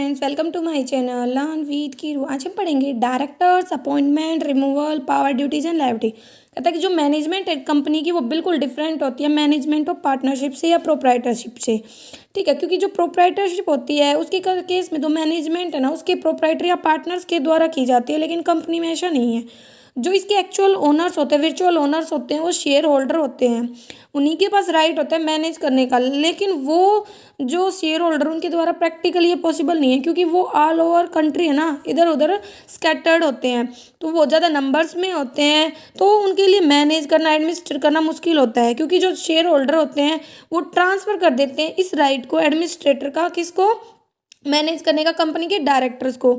Friends, welcome to my channel learn with Keeru. आज हम पढ़ेंगे directors, appointment, removal, power, duties and liability. कहता है कि जो मैनेजमेंट है कंपनी की वो बिल्कुल डिफरेंट होती है मैनेजमेंट ऑफ पार्टनरशिप से या प्रोप्राइटरशिप से। ठीक है, क्योंकि जो प्रोप्राइटरशिप होती है उसके केस में तो मैनेजमेंट है ना उसके प्रोप्राइटर या पार्टनर्स के द्वारा की जाती है, लेकिन कंपनी में ऐसा नहीं है। जो इसके एक्चुअल ओनर्स होते हैं, वर्चुअल ओनर्स होते हैं, वो शेयर होल्डर होते हैं। उन्हीं के पास राइट होता है मैनेज करने का, लेकिन वो जो शेयर होल्डर उनके द्वारा प्रैक्टिकली ये पॉसिबल नहीं है, क्योंकि वो ऑल ओवर कंट्री है ना, इधर उधर स्कैटर्ड होते हैं, तो वो ज़्यादा नंबर्स में होते हैं, तो उनके लिए मैनेज करना, एडमिनिस्ट्रेट करना मुश्किल होता है। क्योंकि जो शेयर होल्डर होते हैं वो ट्रांसफ़र कर देते हैं इस राइट को एडमिनिस्ट्रेटर का, किसको, मैनेज करने का, कंपनी के डायरेक्टर्स को।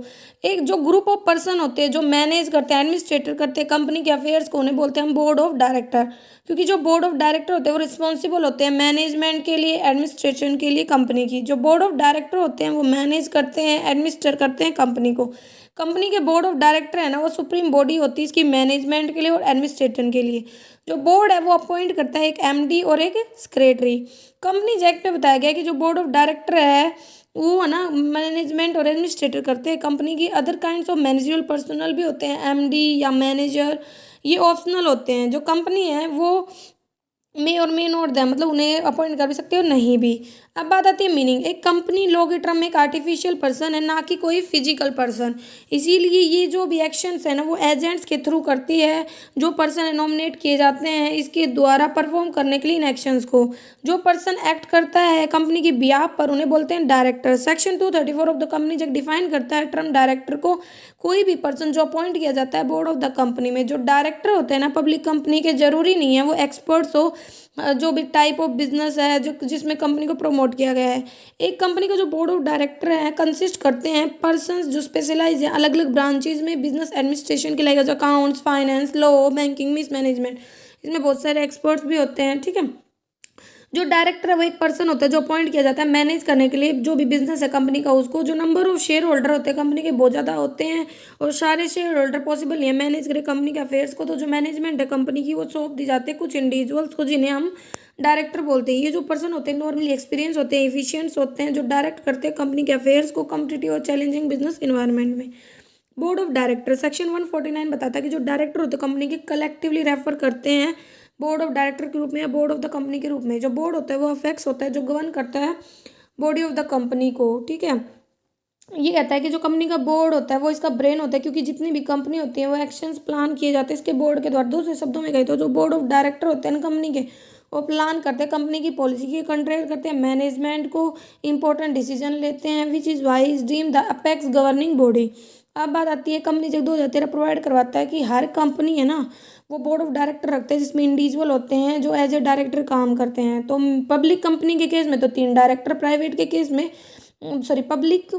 एक जो ग्रुप ऑफ पर्सन होते हैं जो मैनेज करते हैं, एडमिनिस्ट्रेटर करते हैं कंपनी के अफेयर्स को, उन्हें बोलते हैं हम बोर्ड ऑफ डायरेक्टर। क्योंकि जो बोर्ड ऑफ डायरेक्टर होते हैं वो रिस्पॉन्सिबल होते हैं मैनेजमेंट के लिए, एडमिनिस्ट्रेशन के लिए कंपनी की। जो बोर्ड ऑफ डायरेक्टर होते हैं वो मैनेज करते हैं, एडमिनिस्ट्रेट करते हैं कंपनी को। कंपनी के बोर्ड ऑफ डायरेक्टर है ना वो सुप्रीम बॉडी होती है इसकी मैनेजमेंट के लिए और एडमिनिस्ट्रेशन के लिए। जो बोर्ड है वो अपॉइंट करता है एक एमडी और एक सेक्रेटरी। कंपनीज एक्ट में बताया गया है कि जो बोर्ड ऑफ डायरेक्टर है वो है ना मैनेजमेंट और एडमिनिस्ट्रेटर करते हैं कंपनी की। Other kinds of managerial personal भी होते हैं, एमडी या मैनेजर, ये ऑप्शनल होते हैं। जो कंपनी है वो मे और मे नॉट दें, मतलब उन्हें अपॉइंट कर भी सकते हो, नहीं भी। अब बात आती है मीनिंग। एक कंपनी लॉ के टर्म में एक आर्टिफिशियल पर्सन है, ना कि कोई फिजिकल पर्सन। इसीलिए ये जो भी एक्शंस है ना वो एजेंट्स के थ्रू करती है। जो पर्सन है नॉमिनेट किए जाते हैं इसके द्वारा परफॉर्म करने के लिए इन एक्शंस को। जो पर्सन एक्ट करता है कंपनी की बिहाफ पर उन्हें बोलते हैं director. Section 234 of the company जब डिफाइन करता है टर्म डायरेक्टर को, कोई भी पर्सन जो अपॉइंट किया जाता है बोर्ड ऑफ द कंपनी में। जो डायरेक्टर होते हैं ना पब्लिक कंपनी के, जरूरी नहीं है वो एक्सपर्ट्स हो, जो भी टाइप ऑफ बिजनेस है जो जिसमें कंपनी को प्रमोट किया गया है। एक कंपनी का जो बोर्ड ऑफ डायरेक्टर है कंसिस्ट करते हैं पर्सन्स जो स्पेशलाइज हैं अलग अलग ब्रांचेज में बिजनेस एडमिनिस्ट्रेशन के लिए, जो accounts, finance, law, banking, miss management, इसमें बहुत सारे एक्सपर्ट्स भी होते हैं। ठीक है, जो डायरेक्टर है वो एक पर्सन होता है जो अपॉइंट किया जाता है मैनेज करने के लिए जो भी बिजनेस है कंपनी का उसको। जो नंबर ऑफ शेयर होल्डर होते हैं कंपनी के बहुत ज़्यादा होते हैं और सारे शेयर होल्डर पॉसिबल नहीं है मैनेज करें कंपनी के अफेयर्स को। तो जो मैनेजमेंट है कंपनी की वो सौंप दी जाती है कुछ इंडिविजुअल्स को, जिन्हें हम डायरेक्टर बोलते हैं। ये जो पर्सन होते हैं नॉर्मली एक्सपीरियंस होते हैं, एफिशिएंट्स होते हैं, जो डायरेक्ट करते हैं कंपनी के अफेयर्स को कॉम्पिटिटिव और चैलेंजिंग बिजनेस इन्वायरमेंट में। बोर्ड ऑफ डायरेक्टर सेक्शन 149 बताता है कि जो डायरेक्टर होते हैं कंपनी के कलेक्टिवली रेफर करते हैं बोर्ड ऑफ डायरेक्टर के रूप में या बोर्ड ऑफ द कंपनी के रूप में। जो बोर्ड होता है वो अफेक्ट्स होता है जो गवर्न करता है बॉडी ऑफ द कंपनी को। ठीक है, ये कहता है कि जो कंपनी का बोर्ड होता है वो इसका ब्रेन होता है, क्योंकि जितनी भी कंपनी होती है वो एक्शंस प्लान किए जाते हैं इसके बोर्ड के द्वारा। दूसरे शब्दों में कहे तो जो बोर्ड ऑफ डायरेक्टर होते हैं ना कंपनी के, वो प्लान करते हैं कंपनी की पॉलिसी की, कंट्रोल करते हैं मैनेजमेंट को, इंपॉर्टेंट डिसीजन लेते हैं, which is why is deem the apex governing body. अब बात आती है कंपनी जब 2013 प्रोवाइड करवाता है कि हर कंपनी है ना वो बोर्ड ऑफ डायरेक्टर रखते हैं जिसमें इंडिविजुअल होते हैं जो एज ए डायरेक्टर काम करते हैं। तो पब्लिक कंपनी के केस में तो 3 डायरेक्टर, प्राइवेट के केस में पब्लिक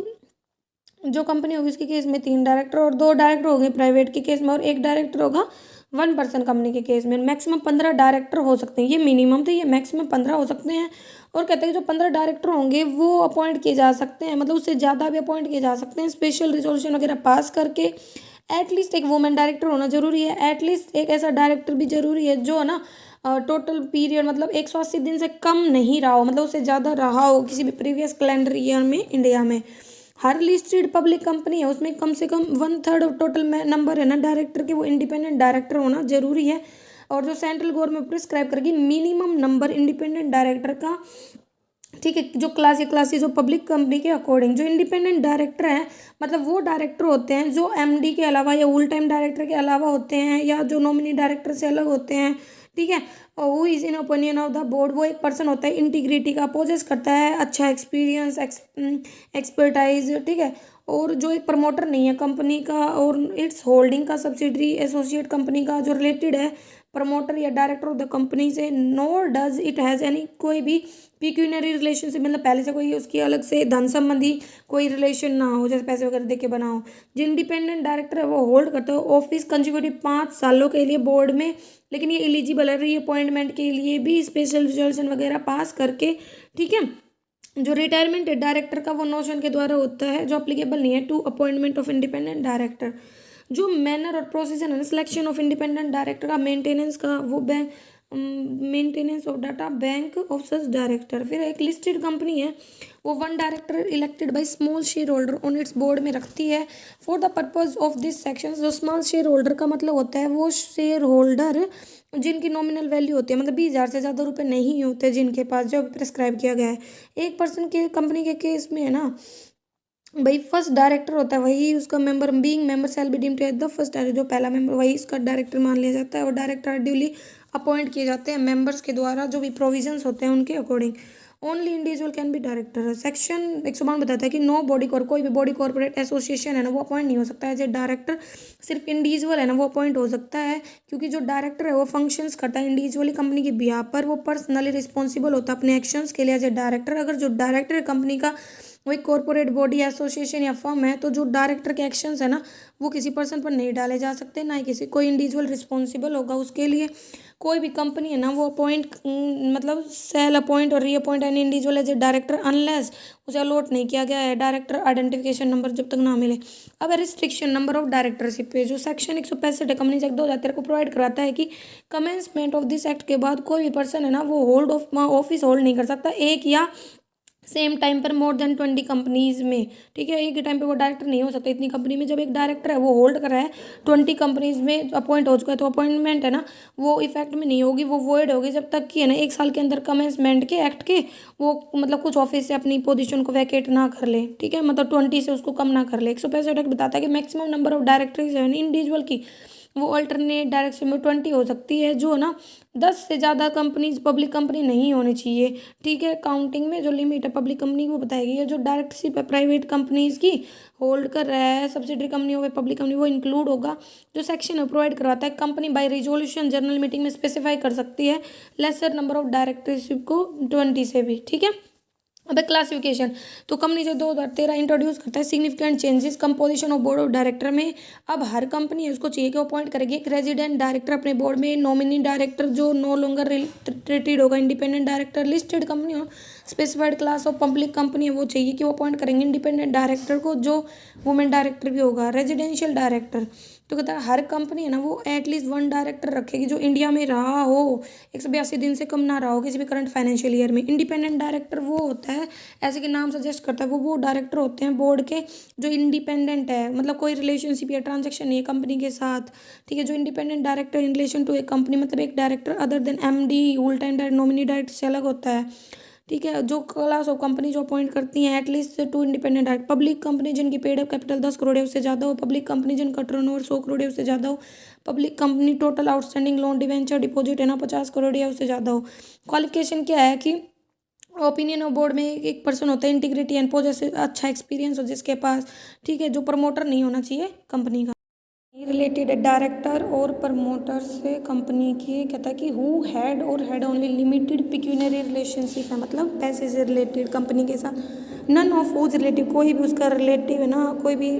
जो कंपनी होगी उसके केस में 3 डायरेक्टर और 2 डायरेक्टर हो गए प्राइवेट के केस में, और 1 डायरेक्टर होगा 1 पर्सन कंपनी के केस में। मैक्सिमम 15 डायरेक्टर हो सकते हैं, ये मिनिमम थे, ये मैक्सिमम 15 हो सकते हैं। और कहते हैं कि जो 15 डायरेक्टर होंगे वो अपॉइंट किए जा सकते हैं, मतलब उससे ज़्यादा भी अपॉइंट किए जा सकते हैं स्पेशल रिजोल्यूशन वगैरह पास करके। एटलीस्ट एक वुमेन डायरेक्टर होना जरूरी है, एटलीस्ट एक ऐसा डायरेक्टर भी जरूरी है जो है ना टोटल पीरियड मतलब 180 दिन से कम नहीं रहा हो, मतलब उससे ज़्यादा रहा हो किसी भी प्रीवियस कैलेंडर ईयर में इंडिया में। हर लिस्टेड पब्लिक कंपनी है उसमें कम से कम 1/3 ऑफ टोटल नंबर है ना डायरेक्टर के वो इंडिपेंडेंट डायरेक्टर होना जरूरी है। और जो सेंट्रल गवर्नमेंट प्रिस्क्राइब करेगी मिनिमम नंबर इंडिपेंडेंट डायरेक्टर का। ठीक है, जो क्लासेस जो पब्लिक कंपनी के अकॉर्डिंग जो इंडिपेंडेंट डायरेक्टर है मतलब वो डायरेक्टर होते हैं जो एमडी के अलावा या फुल टाइम डायरेक्टर के अलावा होते हैं या जो नॉमिनी डायरेक्टर से अलग होते हैं। ठीक है, और वो is in opinion of the board, वो एक पर्सन होता है इंटीग्रिटी का, पोजेस करता है अच्छा एक्सपीरियंस, एक्सपर्टाइज। ठीक है, और जो एक प्रमोटर नहीं है कंपनी का और इट्स होल्डिंग का सब्सिडरी एसोसिएट कंपनी का जो रिलेटेड है प्रमोटर या डायरेक्टर ऑफ द कंपनी से, नोर डज इट हैज़ एनी कोई भी पिक्यूनरी रिलेशनशिप, मतलब पहले से कोई उसकी अलग से धन संबंधी कोई रिलेशन ना हो जैसे पैसे वगैरह दे के बना हो। जो इंडिपेंडेंट डायरेक्टर है वो होल्ड करता है ऑफिस कंजिक्यूटिव 5 सालों के लिए बोर्ड में, लेकिन ये एलिजिबल है री अपॉइंटमेंट के लिए भी स्पेशल रिजोल्यूशन वगैरह पास करके। ठीक है, जो रिटायरमेंट है डायरेक्टर का वो नोशन के द्वारा होता है जो अप्लीकेबल नहीं है to appointment of independent director. जो मैनर और प्रोसीजर है सिलेक्शन ऑफ इंडिपेंडेंट डायरेक्टर का, मेंटेनेंस का, वो bank maintenance of data bank of such director. फिर एक लिस्टेड कंपनी है, वो one director elected by small share holder on its board में रखती है for the purpose of this section. जो स्मॉल शेयर होल्डर का मतलब होता है वो शेयर होल्डर जिनकी नॉमिनल वैल्यू होती है, मतलब 20,000 से ज़्यादा रुपए नहीं होते जिनके पास, जो प्रिस्क्राइब किया गया है। एक पर्सन के कंपनी के केस में है ना भाई, फर्स्ट डायरेक्टर होता है वही उसका member, being member shall be deemed as the first director. जो पहला मेंबर वही उसका डायरेक्टर मान लिया जाता है, और डायरेक्टर ड्यूली अपॉइंट किए जाते हैं मेंबर्स के द्वारा, जो भी प्रोविजंस होते हैं उनके according. Only individual can be director. Section 152 बताता है कि नो बॉडी कोई भी बॉडी कॉर्पोरेट एसोसिएशन है ना वो अपॉइंट नहीं हो सकता है एज ए डायरेक्टर। सिर्फ इंडिविजुअल है ना वो अपॉइंट हो सकता है, क्योंकि जो डायरेक्टर है वो फंक्शंस करता है इंडिविजुअली कंपनी के बिहाफ पर, वो पर्सनली रिस्पॉन्सिबल होता है अपने एक्शंस के लिए एज ए डायरेक्टर। अगर जो डायरेक्टर कंपनी का वही कॉर्पोरेट बॉडी एसोसिएशन या फर्म है, तो जो डायरेक्टर के एक्शंस है ना वो किसी पर्सन पर नहीं डाले जा सकते, ना ही किसी कोई इंडिविजुअल रिस्पॉन्सिबल होगा उसके लिए। कोई भी कंपनी है ना वो अपॉइंट मतलब सेल अपॉइंट और reappoint an individual as a director unless उसे अलॉट नहीं किया गया है डायरेक्टर आइडेंटिफिकेशन नंबर जब तक ना मिले। अब रिस्ट्रिक्शन नंबर ऑफ डायरेक्टरशिप पे जो सेक्शन 165 है कंपनी एक्ट 2013 को प्रोवाइड कराता है कि कमेंसमेंट ऑफ दिस एक्ट के बाद कोई भी पर्सन है ना वो होल्ड ऑफ ऑफिस होल्ड नहीं कर सकता एक या सेम टाइम पर मोर देन 20 कंपनीज में। ठीक है, एक ही टाइम पे वो डायरेक्टर नहीं हो सकता इतनी कंपनी में। जब एक डायरेक्टर है वो होल्ड कर रहा है 20 कंपनीज में अपॉइंट हो चुका है, तो अपॉइंटमेंट है ना वो इफेक्ट में नहीं होगी, वो वॉइड होगी जब तक कि है ना 1 साल के अंदर कमेंसमेंट के एक्ट के वो मतलब कुछ ऑफिस से अपनी पोजीशन को वैकेट ना कर ले। ठीक है, मतलब 20 से उसको कम ना कर ले। 165 एक्ट बताता है कि मैक्सिमम नंबर ऑफ डायरेक्टर्स है इंडिविजुअल की वो अल्टरनेट डायरेक्शन में 20 हो सकती है, जो ना 10 से ज़्यादा कंपनीज पब्लिक कंपनी नहीं होनी चाहिए। ठीक है, काउंटिंग में जो लिमिट है पब्लिक कंपनी वो बताई गई है। जो डायरेक्टरशिप है प्राइवेट कंपनीज की होल्ड कर रहा है सब्सिडरी कंपनी हो गई पब्लिक कंपनी वो इंक्लूड होगा। जो सेक्शन है प्रोवाइड करवाता है company by resolution general meeting में स्पेसिफाई कर सकती है लेसर नंबर ऑफ डायरेक्टरशिप को 20 से भी। ठीक है, अब क्लासिफिकेशन तो कंपनी जो 2013 इंट्रोड्यूस करता है significant changes composition of board of director में। अब हर कंपनी है उसको चाहिए कि वो अपॉइंट करेगी एक रेजिडेंट डायरेक्टर अपने बोर्ड में, नॉमिनी डायरेक्टर जो नो लॉन्गर ट्रीटेड होगा इंडिपेंडेंट डायरेक्टर। लिस्टेड कंपनी हो specified class of public company है वो चाहिए कि वो अपॉइंट करेंगे इंडिपेंडेंट डायरेक्टर को, जो वुमेन डायरेक्टर भी होगा। रेजिडेंशियल डायरेक्टर तो कहता है हर कंपनी है ना वो एटलीस्ट 1 डायरेक्टर रखेगी जो इंडिया में रहा हो 182 दिन से कम ना रहा हो किसी भी करंट फाइनेंशियल ईयर में। इंडिपेंडेंट डायरेक्टर वो होता है, ऐसे कि नाम सजेस्ट करता है, वो डायरेक्टर होते हैं बोर्ड के जो इंडिपेंडेंट है, मतलब कोई रिलेशनशिप या ट्रांजेक्शन नहीं है कंपनी के साथ। ठीक है, जो independent director in relation to a company, मतलब एक director other than MD whole time director nominee director से अलग होता है। ठीक है, जो क्लास ऑफ कंपनी जो अपॉइंट करती हैं at least 2 independent director. Public company जिनकी पेड अप कैपिटल 10 करोड़ है उससे ज़्यादा हो, पब्लिक कंपनी जिनका टर्नओवर 100 करोड़ है उससे ज़्यादा हो, public company total outstanding loan debenture deposit है ना 50 करोड़ या उससे ज़्यादा हो। क्वालिफिकेशन क्या है कि ओपिनियन ऑफ बोर्ड में एक पर्सन होता है इंटीग्रिटी एंड पोजेस अच्छा एक्सपीरियंस हो जिसके पास। ठीक है, जो प्रमोटर नहीं होना चाहिए कंपनी का। रिलेटेड डायरेक्टर और प्रमोटर से कंपनी की कहता है कि हु हैड और had only limited pecuniary relationship है, मतलब पैसे से रिलेटेड कंपनी के साथ। नन ऑफ हुज रिलेटिव कोई भी उसका रिलेटिव है ना कोई भी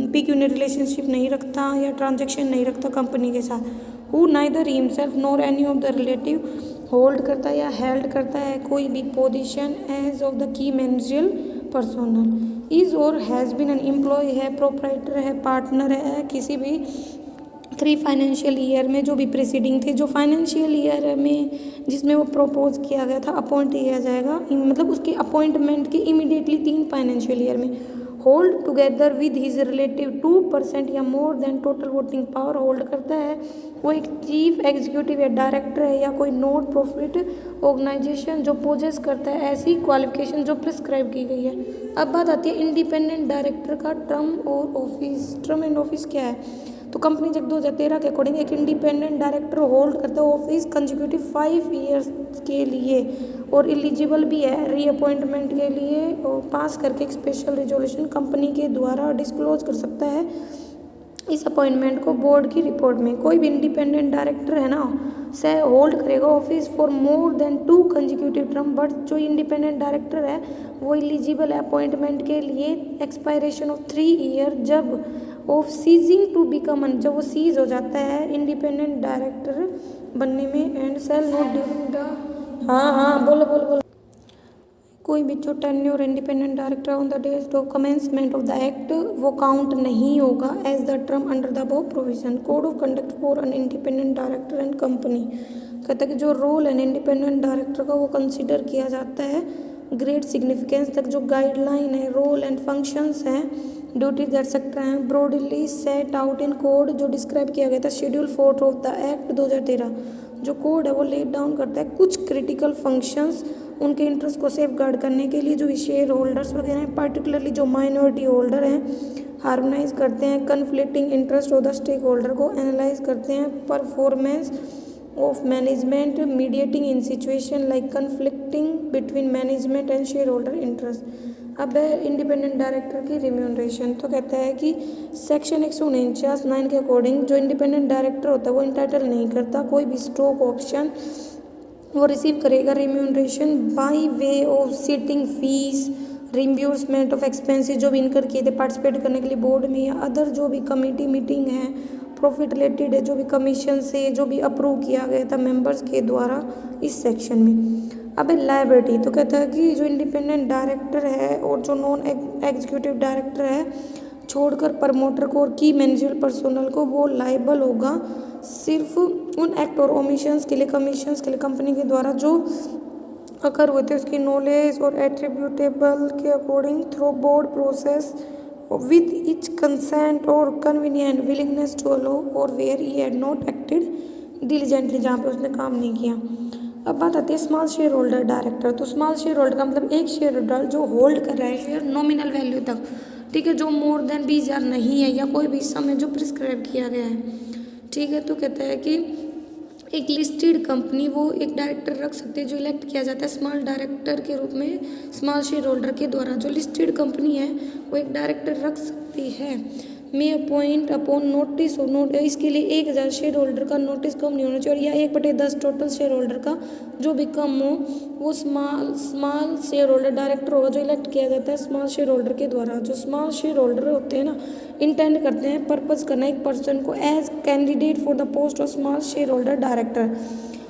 पिक्यूनरी रिलेशनशिप नहीं रखता या ट्रांजेक्शन नहीं रखता कंपनी के साथ। Who neither himself nor any of the relative hold करता है या हेल्ड करता है कोई भी position as of the key managerial personnel, is और हैज़ बीन एन एम्प्लॉय है, प्रोप्राइटर है, पार्टनर है किसी भी 3 फाइनेंशियल ईयर में जो भी प्रीसीडिंग थे। जो फाइनेंशियल ईयर में जिसमें वो प्रपोज किया गया था अपॉइंट किया जाएगा, मतलब उसकी अपॉइंटमेंट की इमीडिएटली 3 फाइनेंशियल ईयर में। Hold together with his relative 2% या more than total voting power hold करता है। वो एक चीफ एग्जीक्यूटिव या डायरेक्टर है या कोई नॉट प्रॉफिट ऑर्गेनाइजेशन जो पोजेस करता है ऐसी क्वालिफिकेशन जो प्रिस्क्राइब की गई है। अब बात आती है इंडिपेंडेंट डायरेक्टर का टर्म और ऑफिस। टर्म एंड ऑफिस क्या है, तो कंपनी एक्ट 2013 के अकॉर्डिंग एक इंडिपेंडेंट डायरेक्टर होल्ड करता है ऑफिस कंसेक्यूटिव 5 ईयर्स के लिए और एलिजिबल भी है रीअपॉइंटमेंट के लिए, और पास करके एक स्पेशल रिजोल्यूशन कंपनी के द्वारा डिस्क्लोज कर सकता है इस अपॉइंटमेंट को बोर्ड की रिपोर्ट में। कोई भी इंडिपेंडेंट डायरेक्टर है ना से होल्ड करेगा office for more than 2 consecutive term, but जो इंडिपेंडेंट डायरेक्टर है वो एलिजिबल है अपॉइंटमेंट के लिए एक्सपायरेशन ऑफ 3 ईयर जब ऑफ सीजिंग टू बिकम, जब वो सीज हो जाता है इंडिपेंडेंट डायरेक्टर बनने में, and shall not during the हाँ बोलो कोई भी जो tenure independent director on the date of commencement of the act वो काउंट नहीं होगा as the term under the above provision. Code of conduct for an independent director and company कहता है कि जो रोल एन इंडिपेंडेंट डायरेक्टर का वो consider किया जाता है ग्रेट सिग्निफिकेंस तक। जो गाइडलाइन है, रोल एंड फंक्शंस हैं, ड्यूटीज एक्सेट्रा हैं, broadly set out in code जो डिस्क्राइब किया गया था शेड्यूल 4 ऑफ द एक्ट 2013। जो कोड है वो लेट डाउन करता है कुछ क्रिटिकल फंक्शंस उनके इंटरेस्ट को सेफ गार्ड करने के लिए जो शेयर होल्डर्स वगैरह हैं, पर्टिकुलरली जो माइनॉरिटी होल्डर हैं, हार्मोनाइज करते हैं conflicting interest of the stake holder को, एनालाइज करते हैं performance of management, mediating in situation like conflicting between management and share holder interest. अब है इंडिपेंडेंट डायरेक्टर की रिम्यूनरेशन। तो कहता है कि सेक्शन 149(9) के अकॉर्डिंग जो इंडिपेंडेंट डायरेक्टर होता है वो इंटाइटल नहीं करता कोई भी स्टॉक ऑप्शन, वो रिसीव करेगा remuneration by way of sitting fees, reimbursement of expenses जो भी इनकर किए थे पार्टिसिपेट करने के लिए बोर्ड में, या अदर जो भी कमेटी मीटिंग है, प्रॉफिट रिलेटेड है, जो भी कमीशन से जो भी अप्रूव किया गया था मेंबर्स के द्वारा इस सेक्शन में। अब लायबिलिटी तो कहता है कि जो इंडिपेंडेंट डायरेक्टर है और जो नॉन एग्जीक्यूटिव डायरेक्टर है छोड़कर प्रमोटर को और की मैनेजर पर्सोनल को वो लाइबल होगा सिर्फ उन एक्ट और ओमिशंस के लिए, कमीशंस के लिए कंपनी के द्वारा जो अकर हुए थे उसकी नॉलेज और एट्रीब्यूटेबल के according through board process with each consent और कन्वीनियंट विलिंगनेस टू अलो और where he had not acted diligently, जहाँ पे उसने काम नहीं किया। अब बात आती है स्मॉल शेयर होल्डर डायरेक्टर। तो स्मॉल शेयर होल्डर का मतलब एक शेयर होल्डर जो होल्ड कर रहा है शेयर नॉमिनल वैल्यू तक, ठीक है, जो मोर देन 20,000 नहीं है या कोई भी समय जो प्रिस्क्राइब किया गया है, ठीक है। तो कहता है कि एक लिस्टेड कंपनी वो एक डायरेक्टर रख सकती है जो इलेक्ट किया जाता है स्मॉल डायरेक्टर के रूप में स्मॉल शेयर होल्डर के द्वारा। जो लिस्टेड कंपनी है वो एक डायरेक्टर रख सकती है। मे अपॉइंट अपॉन नोटिस और नोट, इसके लिए 1,000 शेयर होल्डर का नोटिस कम नहीं होना चाहिए, और या 1/10 टोटल शेयर होल्डर का जो भी कम हो वो स्मॉल शेयर होल्डर डायरेक्टर होगा जो इलेक्ट किया जाता है स्मॉल शेयर होल्डर के द्वारा। जो स्मॉल शेयर होल्डर होते हैं ना, इंटेंड करते हैं पर्पस करना एक पर्सन को as candidate for the post of small share holder director,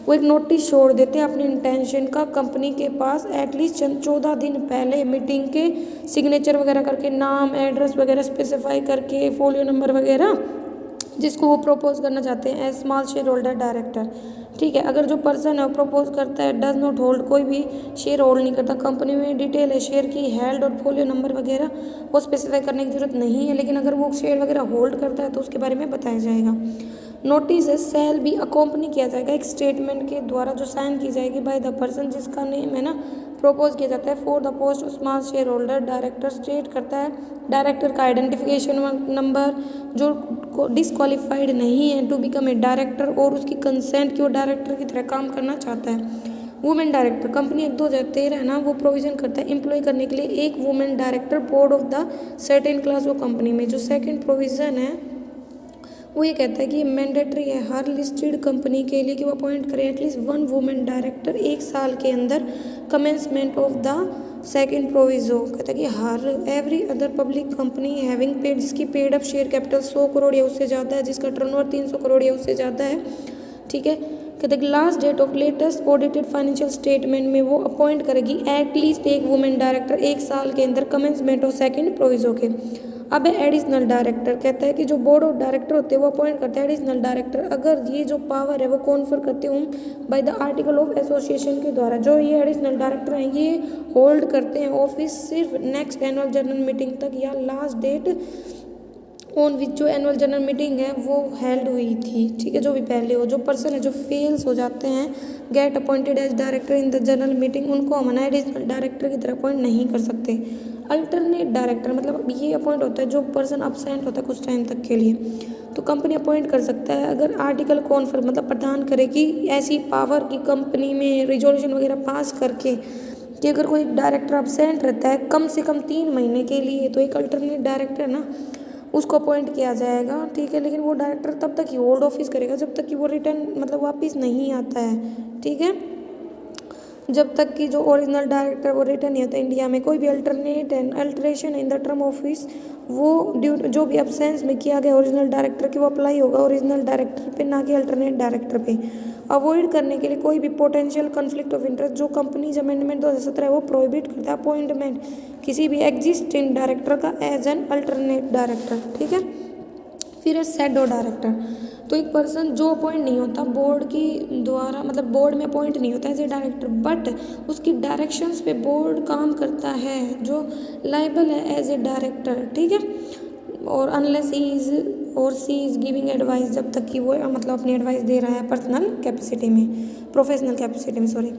वो एक नोटिस छोड़ देते हैं अपने इंटेंशन का कंपनी के पास एटलीस्ट 14 दिन पहले मीटिंग के, सिग्नेचर वगैरह करके, नाम एड्रेस वगैरह स्पेसिफाई करके, फोलियो नंबर वगैरह जिसको वो प्रोपोज करना चाहते हैं as small share holder director, ठीक है। अगर जो पर्सन है वो प्रपोज करता है डज नॉट होल्ड, कोई भी शेयर होल्ड नहीं करता कंपनी में, डिटेल है शेयर की हेल्ड और फोलियो नंबर वगैरह वो स्पेसिफाई करने की जरूरत नहीं है, लेकिन अगर वो शेयर वगैरह होल्ड करता है तो उसके बारे में बताया जाएगा। नोटिस सेल भी अकॉम्पनी किया जाएगा एक स्टेटमेंट के द्वारा जो साइन की जाएगी बाय द पर्सन जिसका नेम है ना प्रपोज किया जाता है for the post of small share holder director. State करता है डायरेक्टर का आइडेंटिफिकेशन नंबर जो डिसक्वालीफाइड नहीं है टू बिकम ए डायरेक्टर और उसकी कंसेंट कि वो डायरेक्टर की तरह काम करना चाहता है। वुमेन डायरेक्टर कंपनी एक 2013 है ना, वो प्रोविजन करता है एम्प्लॉय करने के लिए एक women director board of the certain class वो कंपनी में। जो सेकंड प्रोविज़न है वो ये कहता है कि मैंडेटरी है हर लिस्टेड कंपनी के लिए कि वो अपॉइंट करें एटलीस्ट 1 वुमेन डायरेक्टर 1 साल के अंदर commencement of the second proviso. कहता है कि हर every other public company having paid, जिसकी paid up share capital 100 crore या उससे ज़्यादा है, जिसका टर्नओवर 300 करोड़ या उससे ज़्यादा है, ठीक है। कहते हैं कि last date of latest audited financial statement में वो अपॉइंट करेगी एटलीस्ट एक वुमेन डायरेक्टर 1 साल के अंदर कमेंसमेंट ऑफ सेकंड प्रोविजो के। अब एडिशनल डायरेक्टर कहता है कि जो बोर्ड ऑफ डायरेक्टर होते हैं वो अपॉइंट करते हैं एडिशनल डायरेक्टर, अगर ये जो पावर है वो कॉन्फर करते हूँ by the article of association के द्वारा। जो ये एडिशनल डायरेक्टर हैं ये होल्ड करते हैं ऑफिस सिर्फ नेक्स्ट एनुअल जनरल मीटिंग तक या लास्ट डेट ऑन विच जो एनुअल जनरल मीटिंग है वो हेल्ड हुई थी, ठीक है। जो भी पहले हो, जो पर्सन है जो फेल्स हो जाते हैं get appointed as director in the general meeting, उनको हम एडिशनल डायरेक्टर की तरह अपॉइंट नहीं कर सकते। अल्टरनेट डायरेक्टर मतलब ये अपॉइंट होता है जो पर्सन अब्सेंट होता है कुछ टाइम तक के लिए, तो कंपनी अपॉइंट कर सकता है अगर आर्टिकल कॉन्फर मतलब प्रदान करे कि ऐसी पावर की कंपनी में रिजोल्यूशन वगैरह पास करके कि अगर कोई डायरेक्टर अब्सेंट रहता है कम से कम 3 महीने के लिए तो एक अल्टरनेट डायरेक्टर है ना उसको अपॉइंट किया जाएगा, ठीक है। लेकिन वो डायरेक्टर तब तक ही होल्ड ऑफिस करेगा जब तक कि वो रिटर्न मतलब वापस नहीं आता है, ठीक है। जब तक कि जो ओरिजिनल डायरेक्टर वो रिटर्न नहीं होता इंडिया में, कोई भी alteration in the term office वो जो भी अब्सेंस में किया गया ओरिजिनल डायरेक्टर की वो अप्लाई होगा ओरिजिनल डायरेक्टर पे, ना कि अल्टरनेट डायरेक्टर पे। अवॉइड करने के लिए कोई भी पोटेंशियल कॉन्फ्लिक्ट ऑफ इंटरेस्ट जो कंपनीज अमेंडमेंट 2017 है वो प्रोहिबिट करता है अपॉइंटमेंट किसी भी एग्जिस्टिंग डायरेक्टर का एज एन अल्टरनेट डायरेक्टर। ठीक है। फिर है शैडो डायरेक्टर। तो एक पर्सन जो अपॉइंट नहीं होता बोर्ड की द्वारा, मतलब बोर्ड में अपॉइंट नहीं होता एज ए डायरेक्टर, बट उसकी डायरेक्शंस पे बोर्ड काम करता है, जो लाइबल है एज ए डायरेक्टर। ठीक है। और अनलेस ही इज और सी इज़ गिविंग एडवाइस, जब तक कि वो मतलब अपनी एडवाइस दे रहा है प्रोफेशनल कैपेसिटी में सॉरी।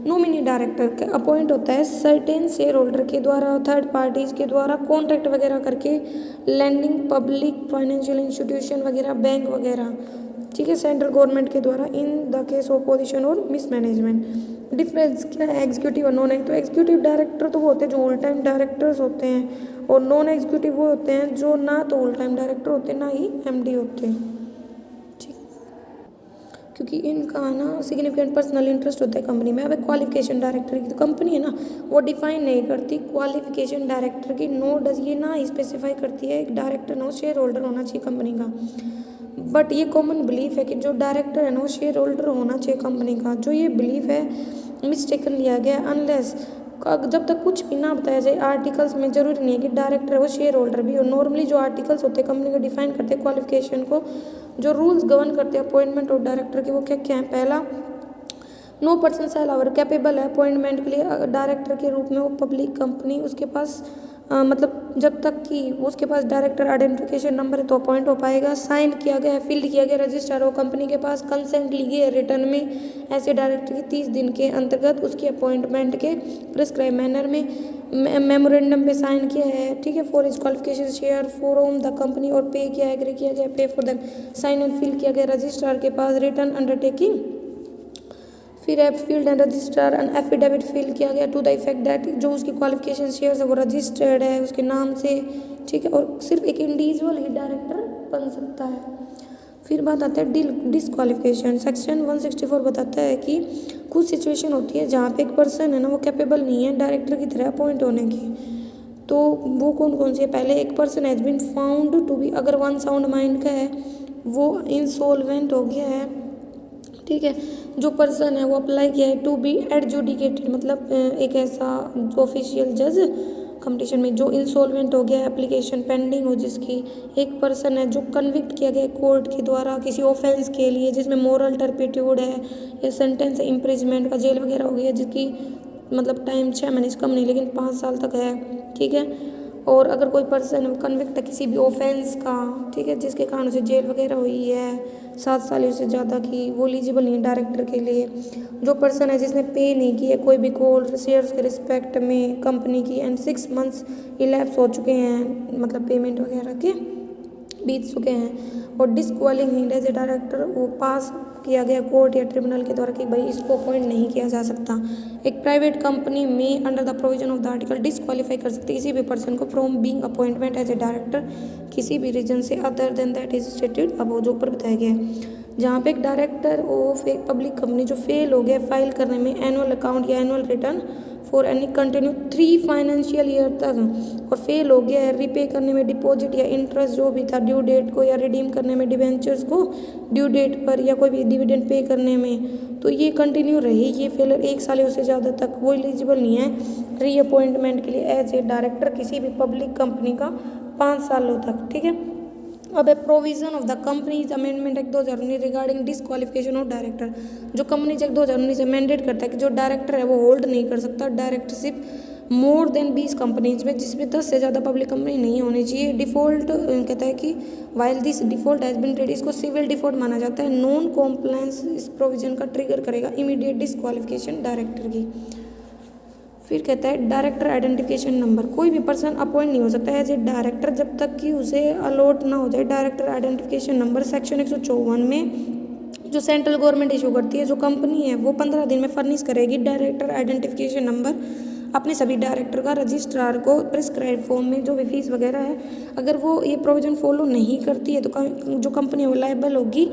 नॉमिनी डायरेक्टर अपॉइंट होता है सर्टेन शेयर होल्डर के द्वारा, थर्ड पार्टीज के द्वारा कॉन्ट्रैक्ट वगैरह करके, लैंडिंग पब्लिक फाइनेंशियल इंस्टीट्यूशन वगैरह, बैंक वगैरह। ठीक है। सेंट्रल गवर्नमेंट के द्वारा in the case of position और मिसमैनेजमेंट। डिफरेंस क्या है एग्जीक्यूटिव और नॉन? तो एग्जीक्यूटिव डायरेक्टर तो वो होते हैं जो ऑल टाइम डायरेक्टर्स होते हैं, और नॉन एग्जीक्यूटिव वो होते हैं जो ना तो ऑल टाइम डायरेक्टर होते हैं ना ही एमडी होते हैं। ठीक। क्योंकि इनका ना सिग्निफिकेंट पर्सनल इंटरेस्ट होता है कंपनी में। अब क्वालिफिकेशन डायरेक्टर की तो कंपनी है ना वो डिफाइन नहीं करती क्वालिफिकेशन डायरेक्टर की, नो डज ये ना स्पेसिफाई करती है एक डायरेक्टर ना शेयर होल्डर होना चाहिए कंपनी का। बट ये कॉमन बिलीफ है कि जो डायरेक्टर है ना वो शेयर होल्डर होना चाहिए कंपनी का। जो ये बिलीफ है मिस्टेकन लिया गया अनलेस, जब तक कुछ भी ना बताया जाए आर्टिकल्स में, जरूरी नहीं है कि डायरेक्टर है वो शेयर होल्डर भी हो। नॉर्मली जो आर्टिकल्स होते हैं कंपनी को डिफाइन करते हैं क्वालिफिकेशन को, जो रूल्स गवर्न करते हैं अपॉइंटमेंट और डायरेक्टर के, वो क्या क्या है? पहला, no person shall our capable है अपॉइंटमेंट के लिए डायरेक्टर के रूप में वो पब्लिक कंपनी, उसके पास मतलब जब तक कि उसके पास डायरेक्टर आइडेंटिफिकेशन नंबर है तो अपॉइंट हो पाएगा। साइन किया गया है, फिल्ड किया गया रजिस्टर हो कंपनी के पास, कंसेंट ली गई है रिटर्न में ऐसे डायरेक्टर की 30 दिन के अंतर्गत उसकी अपॉइंटमेंट के प्रिस्क्राइब मैनर में मेमोरेंडम पे साइन किया है। ठीक है। For is qualification share for the company और पे किया एग्री किया गया, pay for them, sign and fill किया गया रजिस्ट्रार के पास रिटर्न अंडरटेकिंग। फिर है filed and registrar and affidavit fill किया गया टू द इफेक्ट दैट जो उसकी क्वालिफिकेशन शेयर है वो रजिस्टर्ड है उसके नाम से। ठीक है। और सिर्फ एक इंडिविजुअल ही डायरेक्टर बन सकता है। फिर बात आता है डिसक्वालिफिकेशन। सेक्शन 164 बताता है कि कुछ सिचुएशन होती है जहाँ पे एक पर्सन है ना वो कैपेबल नहीं है डायरेक्टर की तरह अपॉइंट होने की। तो वो कौन कौन सी है? पहले, एक person has been found to be, अगर वन साउंड माइंड का है वो इंसॉल्वेंट हो गया है। ठीक है। जो पर्सन है वो अप्लाई किया है टू बी एडजुडिकेटेड, मतलब एक ऐसा ऑफिशियल जज कंपटीशन में जो इंसॉल्वेंट हो गया है, एप्लीकेशन पेंडिंग हो जिसकी। एक पर्सन है जो कन्विक्ट किया गया है कोर्ट के द्वारा किसी ऑफेंस के लिए जिसमें मोरल टर्पिट्यूड है या सेंटेंस है इम्प्रिजमेंट का, जेल वगैरह हो गई है, जिसकी मतलब टाइम 6 महीने से कम नहीं लेकिन 5 साल तक है। ठीक है। और अगर कोई पर्सन कन्विक्ट है किसी भी ऑफेंस का, ठीक है, जिसके कारण उसे जेल वगैरह हुई है 7 साल से ज़्यादा की, वो एलिजिबल नहीं है डायरेक्टर के लिए। जो पर्सन है जिसने पे नहीं की है कोई भी कॉल शेयर्स के रिस्पेक्ट में कंपनी की एंड 6 मंथ्स इलैप्स हो चुके हैं, मतलब पेमेंट वगैरह के बीत चुके हैं, और डिसक्वालिफाइड एज ए डायरेक्टर वो पास किया गया कोर्ट या ट्रिब्यूनल के द्वारा कि भाई इसको अपॉइंट नहीं किया जा सकता। एक प्राइवेट कंपनी में under the provision of the article disqualify कर सकती है किसी भी पर्सन को from being appointment as a director किसी भी रीजन से other than that is stated अब जो ऊपर बताया गया है। जहाँ पे एक डायरेक्टर ऑफ एक पब्लिक कंपनी जो फेल हो गया फाइल करने में एनुअल अकाउंट या annual return for any continue 3 financial year तक और फेल हो गया है रिपे करने में डिपॉजिट या इंटरेस्ट जो भी था ड्यू डेट को, या रिडीम करने में डिवेंचर्स को ड्यू डेट पर, या कोई भी डिविडेंड पे करने में, तो ये कंटिन्यू रही ये फेलर 1 साल या उससे ज़्यादा तक, वो एलिजिबल नहीं है रीअपॉइंटमेंट के लिए एज ए डायरेक्टर किसी भी पब्लिक कंपनी का 5 सालों तक। ठीक है। अब है provision of the companies amendment act 2019 regarding disqualification of director. जो कंपनीज एक्ट 2019 से मैंडेट करता है कि जो डायरेक्टर है वो होल्ड नहीं कर सकता डायरेक्टरशिप मोर देन 20 कंपनीज में जिसमें 10 से ज़्यादा पब्लिक कंपनी नहीं होनी चाहिए। डिफ़ॉल्ट कहता है कि while this default has been trade, इसको सिविल डिफ़ॉल्ट माना जाता है। नॉन कॉम्प्लायंस इस प्रोविजन का ट्रिगर करेगा इमीडिएट डिसक्वालिफिकेशन डायरेक्टर की। फिर कहता है डायरेक्टर आइडेंटिफिकेशन नंबर। कोई भी पर्सन अपॉइंट नहीं हो सकता एज ए डायरेक्टर जब तक कि उसे अलॉट ना हो जाए डायरेक्टर आइडेंटिफिकेशन नंबर। सेक्शन 154 में जो सेंट्रल गवर्नमेंट इशू करती है जो कंपनी है वो 15 दिन में फर्निश करेगी डायरेक्टर आइडेंटिफिकेशन नंबर। अपने सभी डायरेक्टर का रजिस्ट्रार को प्रिस्क्राइब फॉर्म में जो भी फीस वगैरह है, अगर वो ये प्रोविज़न फॉलो नहीं करती है तो जो कंपनी वो लायबल होगी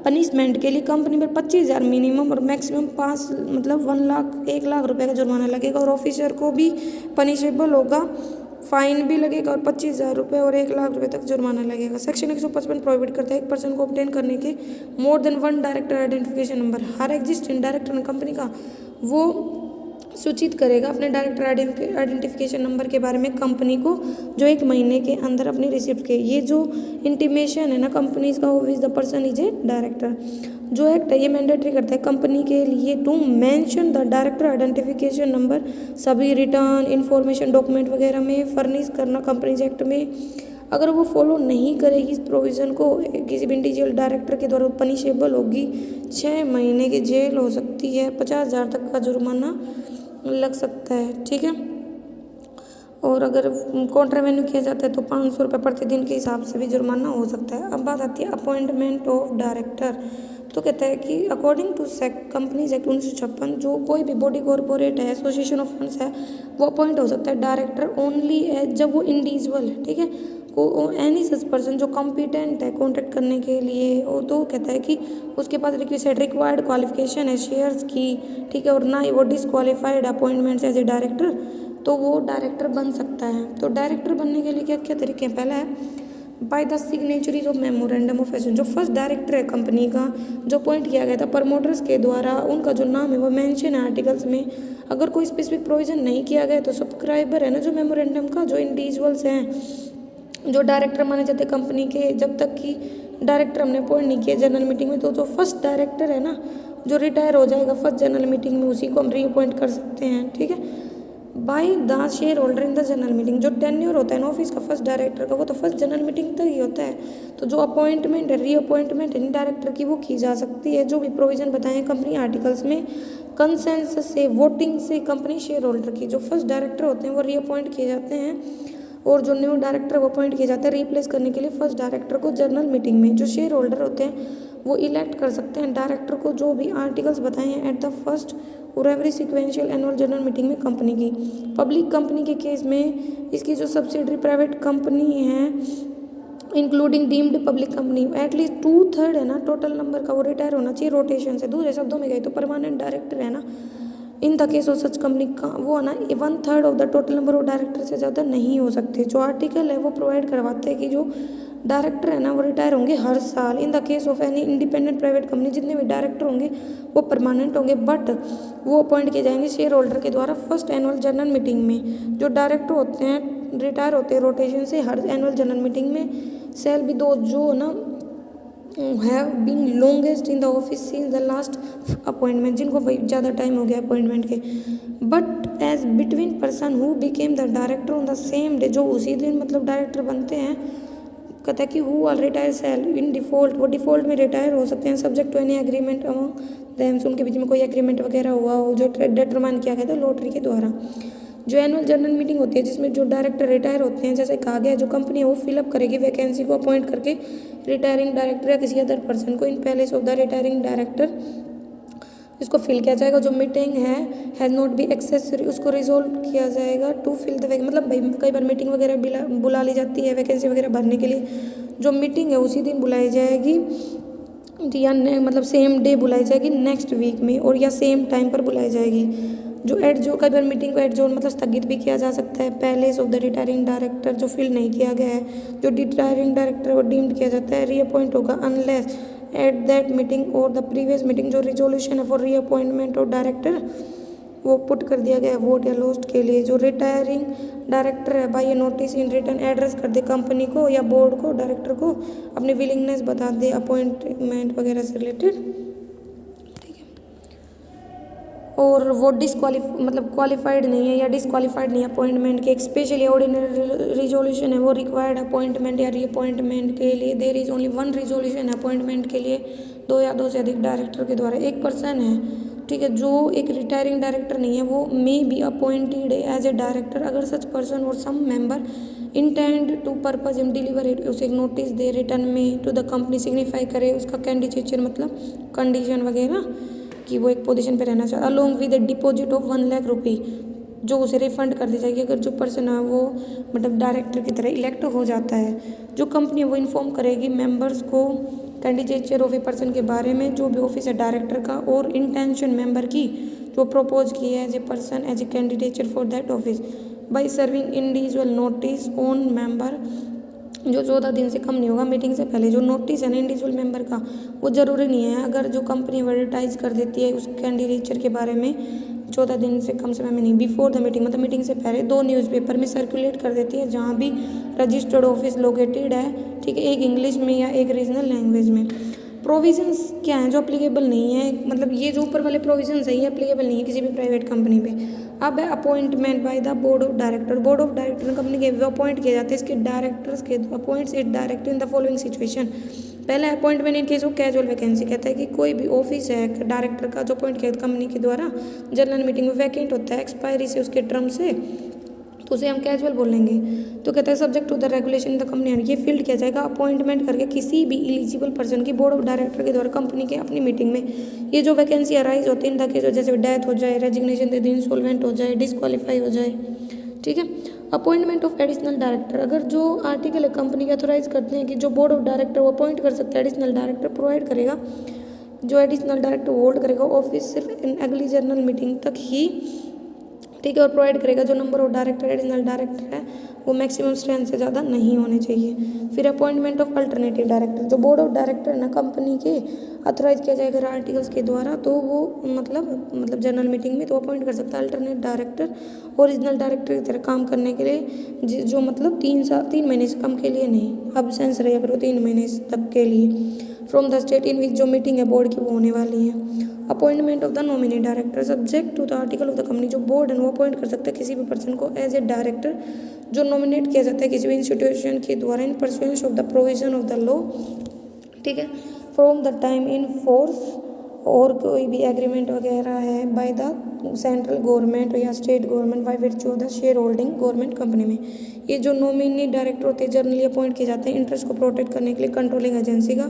पनिशमेंट के लिए। कंपनी पर 25,000 मिनिमम और मैक्सिमम 5 मतलब 1 लाख रुपए का जुर्माना लगेगा, और ऑफिसर को भी पनिशेबल होगा, फाइन भी लगेगा और 25,000 रुपये और 1 लाख रुपए तक जुर्माना लगेगा। सेक्शन 155 प्रोहिबिट करता है एक पर्सन को ऑब्टेन करने के more than 1 director identification number. हर एग्जिस्टिंग डायरेक्टर कंपनी का वो सूचित करेगा अपने डायरेक्टर आइडेंटिफिकेशन नंबर के बारे में कंपनी को, जो 1 महीने के अंदर अपनी रिसिप्ट के। ये जो इंटीमेशन है ना कंपनीज का, वो is the person is a director. जो एक्ट है ये मैंडेटरी करता है कंपनी के लिए to mention the director identification number, सभी रिटर्न इन्फॉर्मेशन डॉक्यूमेंट वगैरह में फर्निश करना कंपनीज एक्ट में। अगर वो फॉलो नहीं करेगी इस प्रोविज़न को, किसी भी इंडिविजुअल डायरेक्टर के द्वारा पनिशेबल होगी, 6 महीने की जेल हो सकती है, 50,000 तक का जुर्माना लग सकता है। ठीक है, और अगर कॉन्ट्रावेन्यू किया जाता है तो 500 रुपये प्रतिदिन के हिसाब से भी जुर्माना हो सकता है। अब बात आती है अपॉइंटमेंट ऑफ डायरेक्टर। तो कहता है कि अकॉर्डिंग टू कंपनीज एक्ट 1956, जो कोई भी बॉडी कॉर्पोरेट है, एसोसिएशन ऑफ फंड्स है, वो अपॉइंट हो सकता है डायरेक्टर ओनली जब वो इंडिविजुअल है। ठीक है, को एनी सच पर्सन जो कॉम्पिटेंट है कॉन्ट्रैक्ट करने के लिए, और तो कहता है कि उसके पास रिक्वायर्ड क्वालिफिकेशन है शेयर्स की। ठीक है, और ना ही वो disqualified appointments as a director, तो वो डायरेक्टर बन सकता है। तो डायरेक्टर बनने के लिए क्या क्या तरीके हैं? पहला है by the signatories of memorandum of accent. जो फर्स्ट डायरेक्टर है कंपनी का, जो अपॉइंट किया गया था प्रमोटर्स के द्वारा, उनका जो नाम है वो मेंशन है आर्टिकल्स में। अगर कोई स्पेसिफिक प्रोविजन नहीं किया गया तो सब्सक्राइबर है ना जो मेमोरेंडम का, जो इंडिविजुअल्स हैं जो डायरेक्टर माने जाते हैं कंपनी के, जब तक कि डायरेक्टर हमने अपॉइंट नहीं किया जनरल मीटिंग में, तो जो फर्स्ट डायरेक्टर है ना जो रिटायर हो जाएगा फर्स्ट जनरल मीटिंग में, उसी को हम रीअपॉइंट कर सकते हैं। ठीक है, by the share holder in the general meeting. जो टेन्योर होता है ना ऑफिस का फर्स्ट डायरेक्टर का, वो तो फर्स्ट जनरल मीटिंग तक ही होता है। तो जो अपॉइंटमेंट है रीअपॉइंटमेंट है डायरेक्टर की, वो की जा सकती है। जो भी प्रोविजन बताए हैं कंपनी आर्टिकल्स में, कंसेंसस से, वोटिंग से कंपनी शेयर होल्डर की, जो फर्स्ट डायरेक्टर होते हैं वो रीअपॉइंट किए जाते हैं, और जो न्यू डायरेक्टर वो अपॉइंट किए जाते हैं रिप्लेस करने के लिए फर्स्ट डायरेक्टर को जनरल मीटिंग में। जो शेयर होल्डर होते हैं वो इलेक्ट कर सकते हैं डायरेक्टर को, जो भी आर्टिकल्स बताए हैं एट द फर्स्ट और every sequential annual general meeting में कंपनी की। पब्लिक कंपनी के केस में इसकी जो सब्सिडरी प्राइवेट कंपनी है including deemed public company, at least 2/3 है ना टोटल नंबर का वो रिटायर होना चाहिए रोटेशन से। दूसरे शब्दों में गए तो परमानेंट डायरेक्टर है ना, in the case of such company का वो है ना 1/3 of the total number of director से ज़्यादा नहीं हो सकते। जो आर्टिकल है वो प्रोवाइड करवाते हैं कि जो डायरेक्टर है ना वो रिटायर होंगे हर साल। In the case of any independent private company, जितने भी डायरेक्टर होंगे वो परमानेंट होंगे, बट वो अपॉइंट किए जाएंगे शेयर होल्डर के द्वारा फर्स्ट एनुअल जनरल मीटिंग में। जो डायरेक्टर होते हैं रिटायर होते हैं रोटेशन से हर एनुअल जनरल मीटिंग में। सेल भी दो जो ना have been longest in the office since the last appointment, जिनको ज़्यादा टाइम हो गया अपॉइंटमेंट के, but as between person who became the director on the same day, जो उसी दिन मतलब डायरेक्टर बनते हैं। कहता है कि who are retire shall in default, वो डिफ़ॉल्ट में रिटायर हो सकते हैं subject to any agreement among them, उनके बीच में कोई एग्रीमेंट वगैरह हुआ हो जो डिटरमाइन किया गया था लॉटरी के द्वारा। जो एनुअल जनरल मीटिंग होती है जिसमें जो डायरेक्टर रिटायर होते हैं, जैसे कहा गया जो कंपनी है वो फिलअप करेगी वैकेंसी को अपॉइंट करके रिटायरिंग डायरेक्टर या किसी अदर पर्सन को in place of the retiring director, इसको फिल किया जाएगा। जो मीटिंग है हैज़ नॉट बी एक्सेसरी, उसको रिजोल्व किया जाएगा टू फिल द वैकेंसी। मतलब भाई कई बार मीटिंग वगैरह बुला ली जाती है वैकेंसी वगैरह भरने के लिए, जो मीटिंग है उसी दिन बुलाई जाएगी या मतलब सेम डे बुलाई जाएगी नेक्स्ट वीक में, और या सेम टाइम पर बुलाई जाएगी। जो कई बार मीटिंग को एडजोर्न मतलब स्थगित भी किया जा सकता है place of the retiring director जो फिल नहीं किया गया है। जो रिटायरिंग डायरेक्टर वो डीम्ड किया जाता है रीअपॉइंट होगा अनलेस एट दैट मीटिंग और द प्रीवियस मीटिंग जो रिजोल्यूशन है फॉर रीअपॉइंटमेंट ऑफ डायरेक्टर वो पुट कर दिया गया है वोट या लोस्ट के लिए। जो रिटायरिंग डायरेक्टर है बाय ये नोटिस इन रिटर्न एड्रेस कर दे कंपनी को या बोर्ड को, डायरेक्टर को अपनी विलिंगनेस बता दे अपॉइंटमेंट वगैरह से रिलेटेड, ठीक है। और वो क्वालिफाइड नहीं है या डिसक्वालीफाइड नहीं है अपॉइंटमेंट के, स्पेशली ऑर्डिनरी रिजोल्यूशन है वो रिक्वायर्ड अपॉइंटमेंट या रीअपॉइंटमेंट के लिए। There is only one resolution appointment के लिए 2 या 2 से अधिक डायरेक्टर के द्वारा। एक पर्सन है, ठीक है, जो एक रिटायरिंग डायरेक्टर नहीं है वो may be appointed as a director अगर सच पर्सन और some member intend to purpose him deliver it, उसे एक नोटिस दे रिटर्न में टू द कंपनी सिग्निफाई करे उसका कैंडिडेचर मतलब कंडीशन वगैरह कि वो एक पोजीशन पे रहना चाहता along with a deposit of 1 lakh rupee, जो उसे रिफंड कर दी जाएगी अगर जो पर्सन है वो मतलब डायरेक्टर की तरह इलेक्ट हो जाता है। जो कंपनी है वो इन्फॉर्म करेगी मेंबर्स को कैंडिडेचर ऑफ ए पर्सन के बारे में, जो भी ऑफिस है डायरेक्टर का, और इंटेंशन मेंबर की जो प्रपोज की है as a person as a candidature for that office by serving individual notice on member, जो 14 दिन से कम नहीं होगा मीटिंग से पहले। जो नोटिस है ना इंडिविजुअल मेंबर का वो ज़रूरी नहीं है, अगर जो कंपनी एडवर्टाइज कर देती है उस कैंडिडेचर के बारे में 14 दिन से कम समय में नहीं, बिफोर द मीटिंग मतलब मीटिंग से पहले 2 न्यूज़पेपर में सर्कुलेट कर देती है जहाँ भी रजिस्टर्ड ऑफिस लोकेटेड है, ठीक है, एक इंग्लिश में या एक रीजनल लैंग्वेज में। प्रोविजंस क्या हैं जो अप्लीकेबल नहीं है, मतलब ये जो ऊपर वाले प्रोविजंस है ये अप्लीकेबल नहीं है किसी भी प्राइवेट कंपनी पे। अब है appointment by the board of director. Board of director company के वो अपॉइंट किए जाते हैं इसके डायरेक्टर्स के appoints it director in the following situation. पहला appointment in case of casual vacancy, कहता है कि कोई भी ऑफिस है डायरेक्टर का जो अपॉइंट किया कंपनी के द्वारा जनरल मीटिंग में वैकेंट होता है एक्सपायरी से उसके टर्म से, तो उसे हम कैजुअल बोलेंगे। तो कहता है subject to the regulation in the company, ये फील्ड किया जाएगा अपॉइंटमेंट करके किसी भी एलिजिबल पर्सन की बोर्ड ऑफ डायरेक्टर के द्वारा कंपनी के अपनी मीटिंग में। ये जो वैकेंसी अराइज होती है इन द केस जैसे डेथ हो जाए, रेजिग्नेशन दे दे, इंसॉल्वेंट हो जाए, डिस्क्वालीफाई हो जाए, ठीक है। अपॉइंटमेंट ऑफ एडिशनल डायरेक्टर, अगर जो आर्टिकल है कंपनी के ऑथोराइज करते हैं कि जो बोर्ड ऑफ डायरेक्टर वो अपॉइंट कर सकता है, एडिशनल डायरेक्टर प्रोवाइड करेगा, जो एडिशनल डायरेक्टर होल्ड करेगा ऑफिस सिर्फ इन अगली जनरल मीटिंग तक ही, ठीक है, और प्रोवाइड करेगा जो number of director additional director है वो मैक्सिमम स्ट्रेंथ से ज़्यादा नहीं होने चाहिए। फिर अपॉइंटमेंट ऑफ अल्टरनेटिव डायरेक्टर, जो बोर्ड ऑफ डायरेक्टर ना कंपनी के अथोराइज किया जाएगा आर्टिकल्स के द्वारा, तो वो मतलब जनरल मीटिंग में तो अपॉइंट कर सकता है अल्टरनेट डायरेक्टर ओरिजिनल डायरेक्टर की तरह काम करने के लिए, जो मतलब 3 महीने से कम के लिए नहीं, अब्सेंस रहे अगर वो 3 महीने तक के लिए from the state in which जो मीटिंग है बोर्ड की वो होने वाली है। Appointment of the nominee director, subject to the article of the company, जो बोर्ड है वो अपॉइंट कर सकता है किसी भी पर्सन को एज ए डायरेक्टर जो नॉमिनेट किया जाता है किसी भी इंस्टीट्यूशन के द्वारा इन pursuance of the provision of the law, ठीक है, from the time in force, और कोई भी एग्रीमेंट वगैरह है बाय द सेंट्रल गवर्नमेंट या state government by which of the share holding government company में। ये जो नॉमिनी डायरेक्टर होते हैं जनरली अपॉइंट किए जाते हैं इंटरेस्ट को प्रोटेक्ट करने के लिए कंट्रोलिंग एजेंसी का,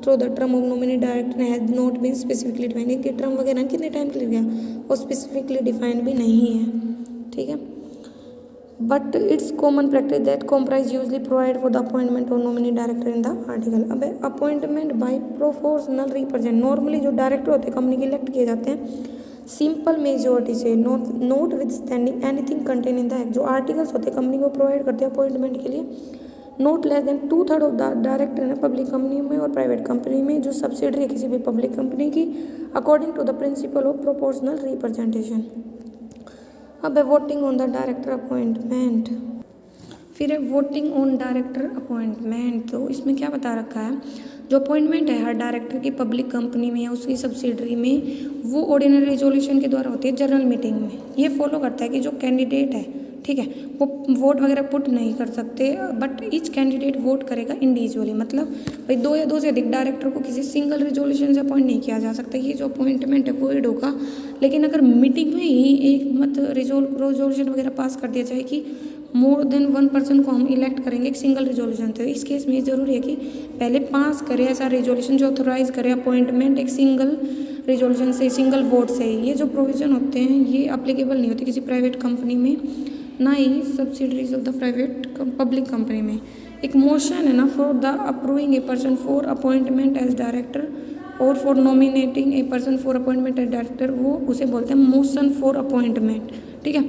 through the term of nominee director has not been specifically defined, इनके टर्म वगैरह कितने टाइम के लिए गया वो स्पेसिफिकली डिफाइंड भी नहीं है, ठीक है। But it's common practice that comprise usually provide for the appointment of nominee director in the article. अब appointment by proportional represent, normally जो डायरेक्टर होते हैं कंपनी के इलेक्ट किए जाते हैं सिंपल मेजोरिटी से, notwithstanding anything contain in the act, जो आर्टिकल्स होते हैं कंपनी को प्रोवाइड करते हैं अपॉइंटमेंट के लिए, note less than 2/3 of the director है पब्लिक कंपनी में और प्राइवेट कंपनी में जो सब्सिडरी है किसी भी पब्लिक कंपनी की, according to the principle of proportional representation. अब है voting on the director appointment. फिर है वोटिंग ऑन डायरेक्टर अपॉइंटमेंट, तो इसमें क्या बता रखा है, जो अपॉइंटमेंट है हर डायरेक्टर की पब्लिक कंपनी में या उसकी सब्सिडरी में वो ऑर्डिनरी रेजोल्यूशन के द्वारा होती है जनरल मीटिंग में। ये फॉलो करता है कि जो कैंडिडेट है, ठीक है, वो वोट वगैरह पुट नहीं कर सकते, बट ईच कैंडिडेट वोट करेगा इंडिविजुअली, मतलब भाई 2 या 2 से अधिक डायरेक्टर को किसी सिंगल रेजोल्यूशन से अपॉइंट नहीं किया जा सकता। ये जो अपॉइंटमेंट है वोइड होगा, लेकिन अगर मीटिंग में ही एक मत रेजोल्यूशन वगैरह पास कर दिया जाए कि मोर देन 1 पर्सन को हम इलेक्ट करेंगे एक सिंगल रेजोल्यूशन, तो इस केस में ये ज़रूरी है कि पहले पास करे ऐसा रेजोल्यूशन जो ऑथोराइज करे अपॉइंटमेंट एक सिंगल रेजोल्यूशन से, सिंगल वोट से। ये जो प्रोविज़न होते हैं ये अप्लीकेबल नहीं होते किसी प्राइवेट कंपनी में, ना ही subsidiaries of the private public company में। एक मोशन है ना for the approving a person for appointment as director और for nominating a person for appointment as director, वो उसे बोलते हैं मोशन फॉर अपॉइंटमेंट, ठीक है।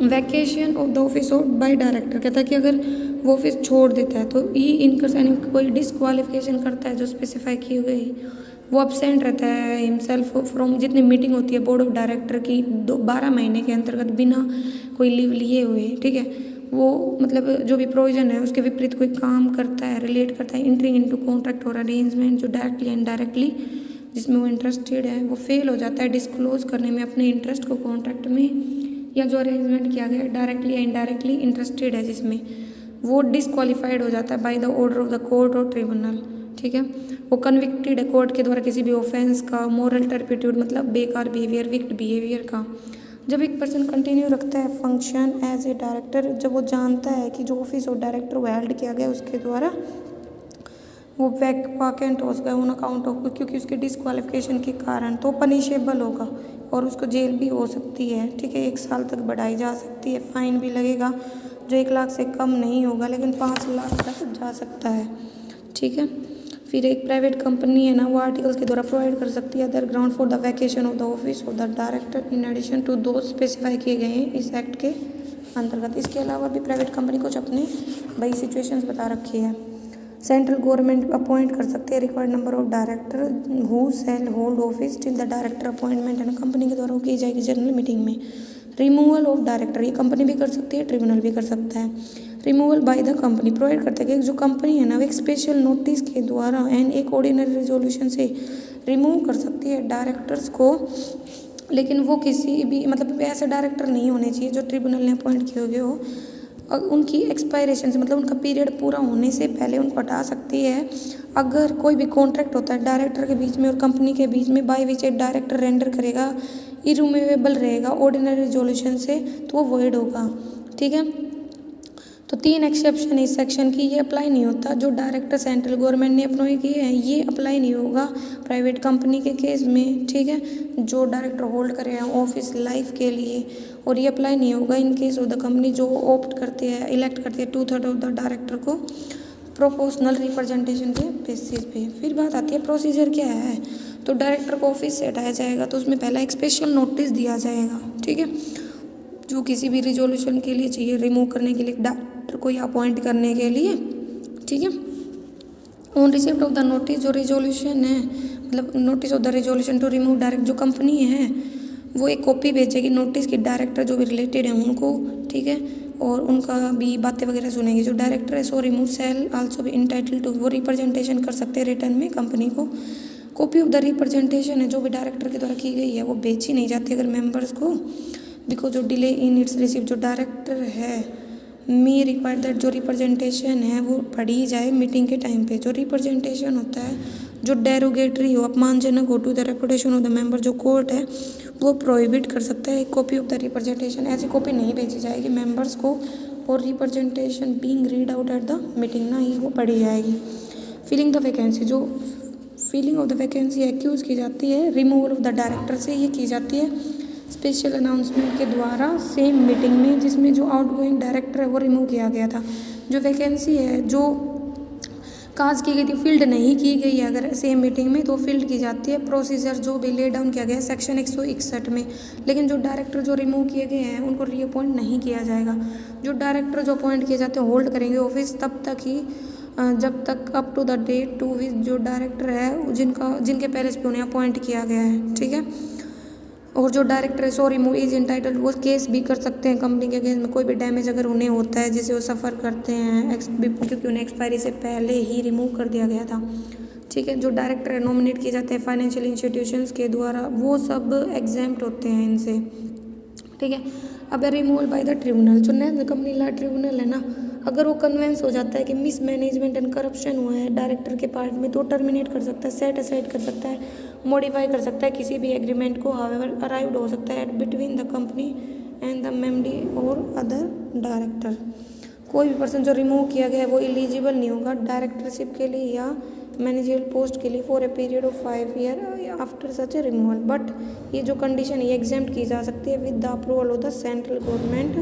Vacation of the office of by director, कहता है कि अगर वो ऑफिस छोड़ देता है तो ई इनकर्स यानी कोई डिसक्वालिफिकेशन करता है जो स्पेसिफाई की गई, वो अपसेंट रहता है हिमसेल्फ फ्रॉम जितनी मीटिंग होती है बोर्ड ऑफ डायरेक्टर की 12 महीने के अंतर्गत बिना कोई लीव लिए हुए, ठीक है, वो मतलब जो भी प्रोविजन है उसके विपरीत कोई काम करता है, रिलेट करता है इंट्रिंग इनटू कॉन्ट्रैक्ट और अरेंजमेंट जो डायरेक्टली एंड डायरेक्टली जिसमें वो इंटरेस्टेड है, वो फेल हो जाता है डिस्क्लोज करने में अपने इंटरेस्ट को कॉन्ट्रैक्ट में, या जो अरेंजमेंट किया गया डायरेक्टली या इनडायरेक्टली इंटरेस्टेड है जिसमें, वो डिसक्वालीफाइड हो जाता है by the order of the court और ट्रिब्यूनल, ठीक है। वो कन्विक्टेड है कोर्ट के द्वारा किसी भी ऑफेंस का, मॉरल टर्पिट्यूड मतलब बेकार बिहेवियर, विक्ट बिहेवियर का। जब एक पर्सन कंटिन्यू रखता है फंक्शन एज ए डायरेक्टर, जब वो जानता है कि जो ऑफिस ऑफ डायरेक्टर वो हेल्ड किया गया उसके द्वारा वो वैकेंट हो गया ऑन अकाउंट ऑफ, क्योंकि उसके डिसक्वालिफिकेशन के कारण, तो पनिशेबल होगा और उसको जेल भी हो सकती है, ठीक है, 1 साल तक बढ़ाई जा सकती है। फाइन भी लगेगा जो 1 लाख से कम नहीं होगा, लेकिन 5 लाख तक जा सकता है, ठीक है। फिर एक प्राइवेट कंपनी है ना, वो आर्टिकल्स के द्वारा प्रोवाइड कर सकती है other ground for the vacation of the office of the director in addition to दो स्पेसिफाई किए गए हैं इस एक्ट के अंतर्गत। इसके अलावा भी प्राइवेट कंपनी कुछ अपने भाई सिचुएशंस बता रखी है। सेंट्रल गवर्नमेंट अपॉइंट कर सकते हैं required number of director who shall hold office till the director appointment है ना, कंपनी के द्वारा की जाएगी जनरल मीटिंग में। रिमूवल ऑफ डायरेक्टर, ये कंपनी भी कर सकती है, ट्रिब्यूनल भी कर सकता है। Removal by the company, provide करता है कि जो कंपनी है ना वो एक स्पेशल नोटिस के द्वारा एंड एक ऑर्डिनरी रेजोल्यूशन से रिमूव कर सकती है डायरेक्टर्स को, लेकिन वो किसी भी मतलब ऐसे डायरेक्टर नहीं होने चाहिए जो ट्रिब्यूनल ने अपॉइंट किए हुए हो। और उनकी एक्सपायरेशन से मतलब उनका पीरियड पूरा होने से पहले उनको हटा सकती है। अगर कोई भी कॉन्ट्रैक्ट होता है डायरेक्टर के बीच में और कंपनी के बीच में बाय विच एक डायरेक्टर रेंडर करेगा इरिमूवेबल रहेगा ऑर्डिनरी रेजोल्यूशन से, तो वो वॉइड होगा, ठीक है। तो 3 एक्सेप्शन इस सेक्शन की, ये अप्लाई नहीं होता। जो डायरेक्टर सेंट्रल गवर्नमेंट ने अपॉइंट किए हैं ये अप्लाई नहीं होगा प्राइवेट कंपनी के केस में, ठीक है, जो डायरेक्टर होल्ड करे हैं ऑफिस लाइफ के लिए, और ये अप्लाई नहीं होगा इन केस ऑफ द कंपनी जो ऑप्ट करते हैं इलेक्ट करते हैं 2/3 ऑफ द डायरेक्टर को प्रोपोर्शनल रिप्रेजेंटेशन के बेसिस पे। फिर बात आती है प्रोसीजर क्या है। तो डायरेक्टर को ऑफिस से हटाया जाएगा तो उसमें पहला एक स्पेशल नोटिस दिया जाएगा, ठीक है, जो किसी भी रिजोल्यूशन के लिए चाहिए, रिमूव करने के लिए डायरेक्टर को या अपॉइंट करने के लिए, ठीक है। On receipt of the notice, जो रिजोल्यूशन है मतलब notice of the resolution to remove direct, जो कंपनी है वो एक कॉपी भेजेगी नोटिस की डायरेक्टर जो भी रिलेटेड है उनको, ठीक है, और उनका भी बातें वगैरह सुनेंगे। जो डायरेक्टर है सो रिमूव सेल आल्सो भी इंटाइटल टू, वो रिप्रेजेंटेशन कर सकते हैं रिटर्न में कंपनी को। कॉपी ऑफ द रिप्रेजेंटेशन है जो भी डायरेक्टर के द्वारा की गई है वो बेची नहीं जाती अगर मेंबर्स को, बिकॉज जो डिले इन इट्स रिसीव, जो डायरेक्टर है मे रिक्वायर दैट जो रिप्रेजेंटेशन है वो पढ़ी जाए मीटिंग के टाइम पे। जो रिप्रेजेंटेशन होता है जो डेरोगेटरी हो, अपमानजनक हो to the reputation of the member, जो कोर्ट है वो प्रोहिबिट कर सकता है। कॉपी ऑफ द रिप्रेजेंटेशन, ऐसी कॉपी नहीं भेजी जाएगी मेंबर्स को, और representation being read out at the meeting ना ही वो पढ़ी जाएगी। फिलिंग द वैकेंसी, जो filling of the vacancy accuse की जाती है रिमूवल ऑफ द डायरेक्टर से, ये की जाती है स्पेशल अनाउंसमेंट के द्वारा सेम मीटिंग में जिसमें जो आउटगोइंग डायरेक्टर है वो रिमूव किया गया था। जो वैकेंसी है जो काज की गई थी फील्ड नहीं की गई है अगर सेम मीटिंग में, तो फील्ड की जाती है। प्रोसीजर जो भी ले डाउन किया गया है सेक्शन 161 में। लेकिन जो डायरेक्टर जो रिमूव किए गए हैं उनको रीअपॉइंट नहीं किया जाएगा। जो डायरेक्टर जो अपॉइंट किए जाते हैं होल्ड करेंगे ऑफिस तब तक ही जब तक up to the date to which जो डायरेक्टर है जिनके पैलेस पे उन्हें अपॉइंट किया गया है, ठीक है। और जो डायरेक्टर है सो रिमूव इज इंटाइटल्ड, वो केस भी कर सकते हैं कंपनी के अगेंस्ट में कोई भी डैमेज अगर उन्हें होता है जिसे वो सफ़र करते हैं क्योंकि उन्हें एक्सपायरी से पहले ही रिमूव कर दिया गया था, ठीक है। जो डायरेक्टर है नॉमिनेट किए जाते हैं फाइनेंशियल इंस्टीट्यूशंस के द्वारा, वो सब एग्जेम्प्ट होते हैं इनसे, ठीक है। अब रिमूवल बाय द ट्रिब्यूनल, जो नेशनल कंपनी लॉ ट्रिब्यूनल है ना, अगर वो कन्वेंस हो जाता है कि मिस मैनेजमेंट एंड करप्शन हुआ है डायरेक्टर के पार्ट में, तो टर्मिनेट कर सकता है, सेट असाइड कर सकता है, मॉडिफाई कर सकता है किसी भी एग्रीमेंट को, हाउएवर अराइव्ड हो सकता है between the company and the मेमडी और अदर डायरेक्टर। कोई भी पर्सन जो रिमूव किया गया है वो एलिजिबल नहीं होगा डायरेक्टरशिप के लिए या मैनेजरियल पोस्ट के लिए for a period of 5 year after such A removal, but ये जो कंडीशन है ये एग्जेम्प्ट की जा सकती है with the approval of the central government.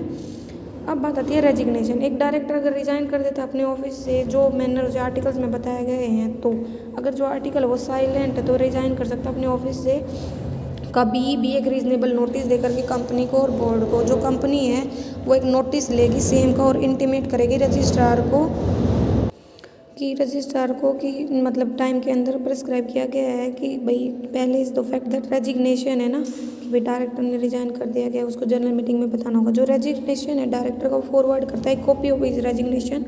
अब बात आती है रेजिग्नेशन। एक डायरेक्टर अगर रिजाइन कर देता है अपने ऑफिस से, जो मैनर जो आर्टिकल्स में बताए गए हैं, तो अगर जो आर्टिकल है वो साइलेंट है तो रिजाइन कर सकता है अपने ऑफिस से कभी भी एक रीजनेबल नोटिस देकर के कंपनी को और बोर्ड को। जो कंपनी है वो एक नोटिस लेगी सेम का और इंटीमेट करेगी रजिस्ट्रार को कि मतलब टाइम के अंदर प्रिस्क्राइब किया गया है कि भाई पहले इस द फैक्ट दैट रेजिग्नेशन है ना कि भाई डायरेक्टर ने रिजाइन कर दिया गया, उसको जनरल मीटिंग में बताना होगा। जो रेजिग्नेशन है डायरेक्टर को फॉरवर्ड करता है copy of his resignation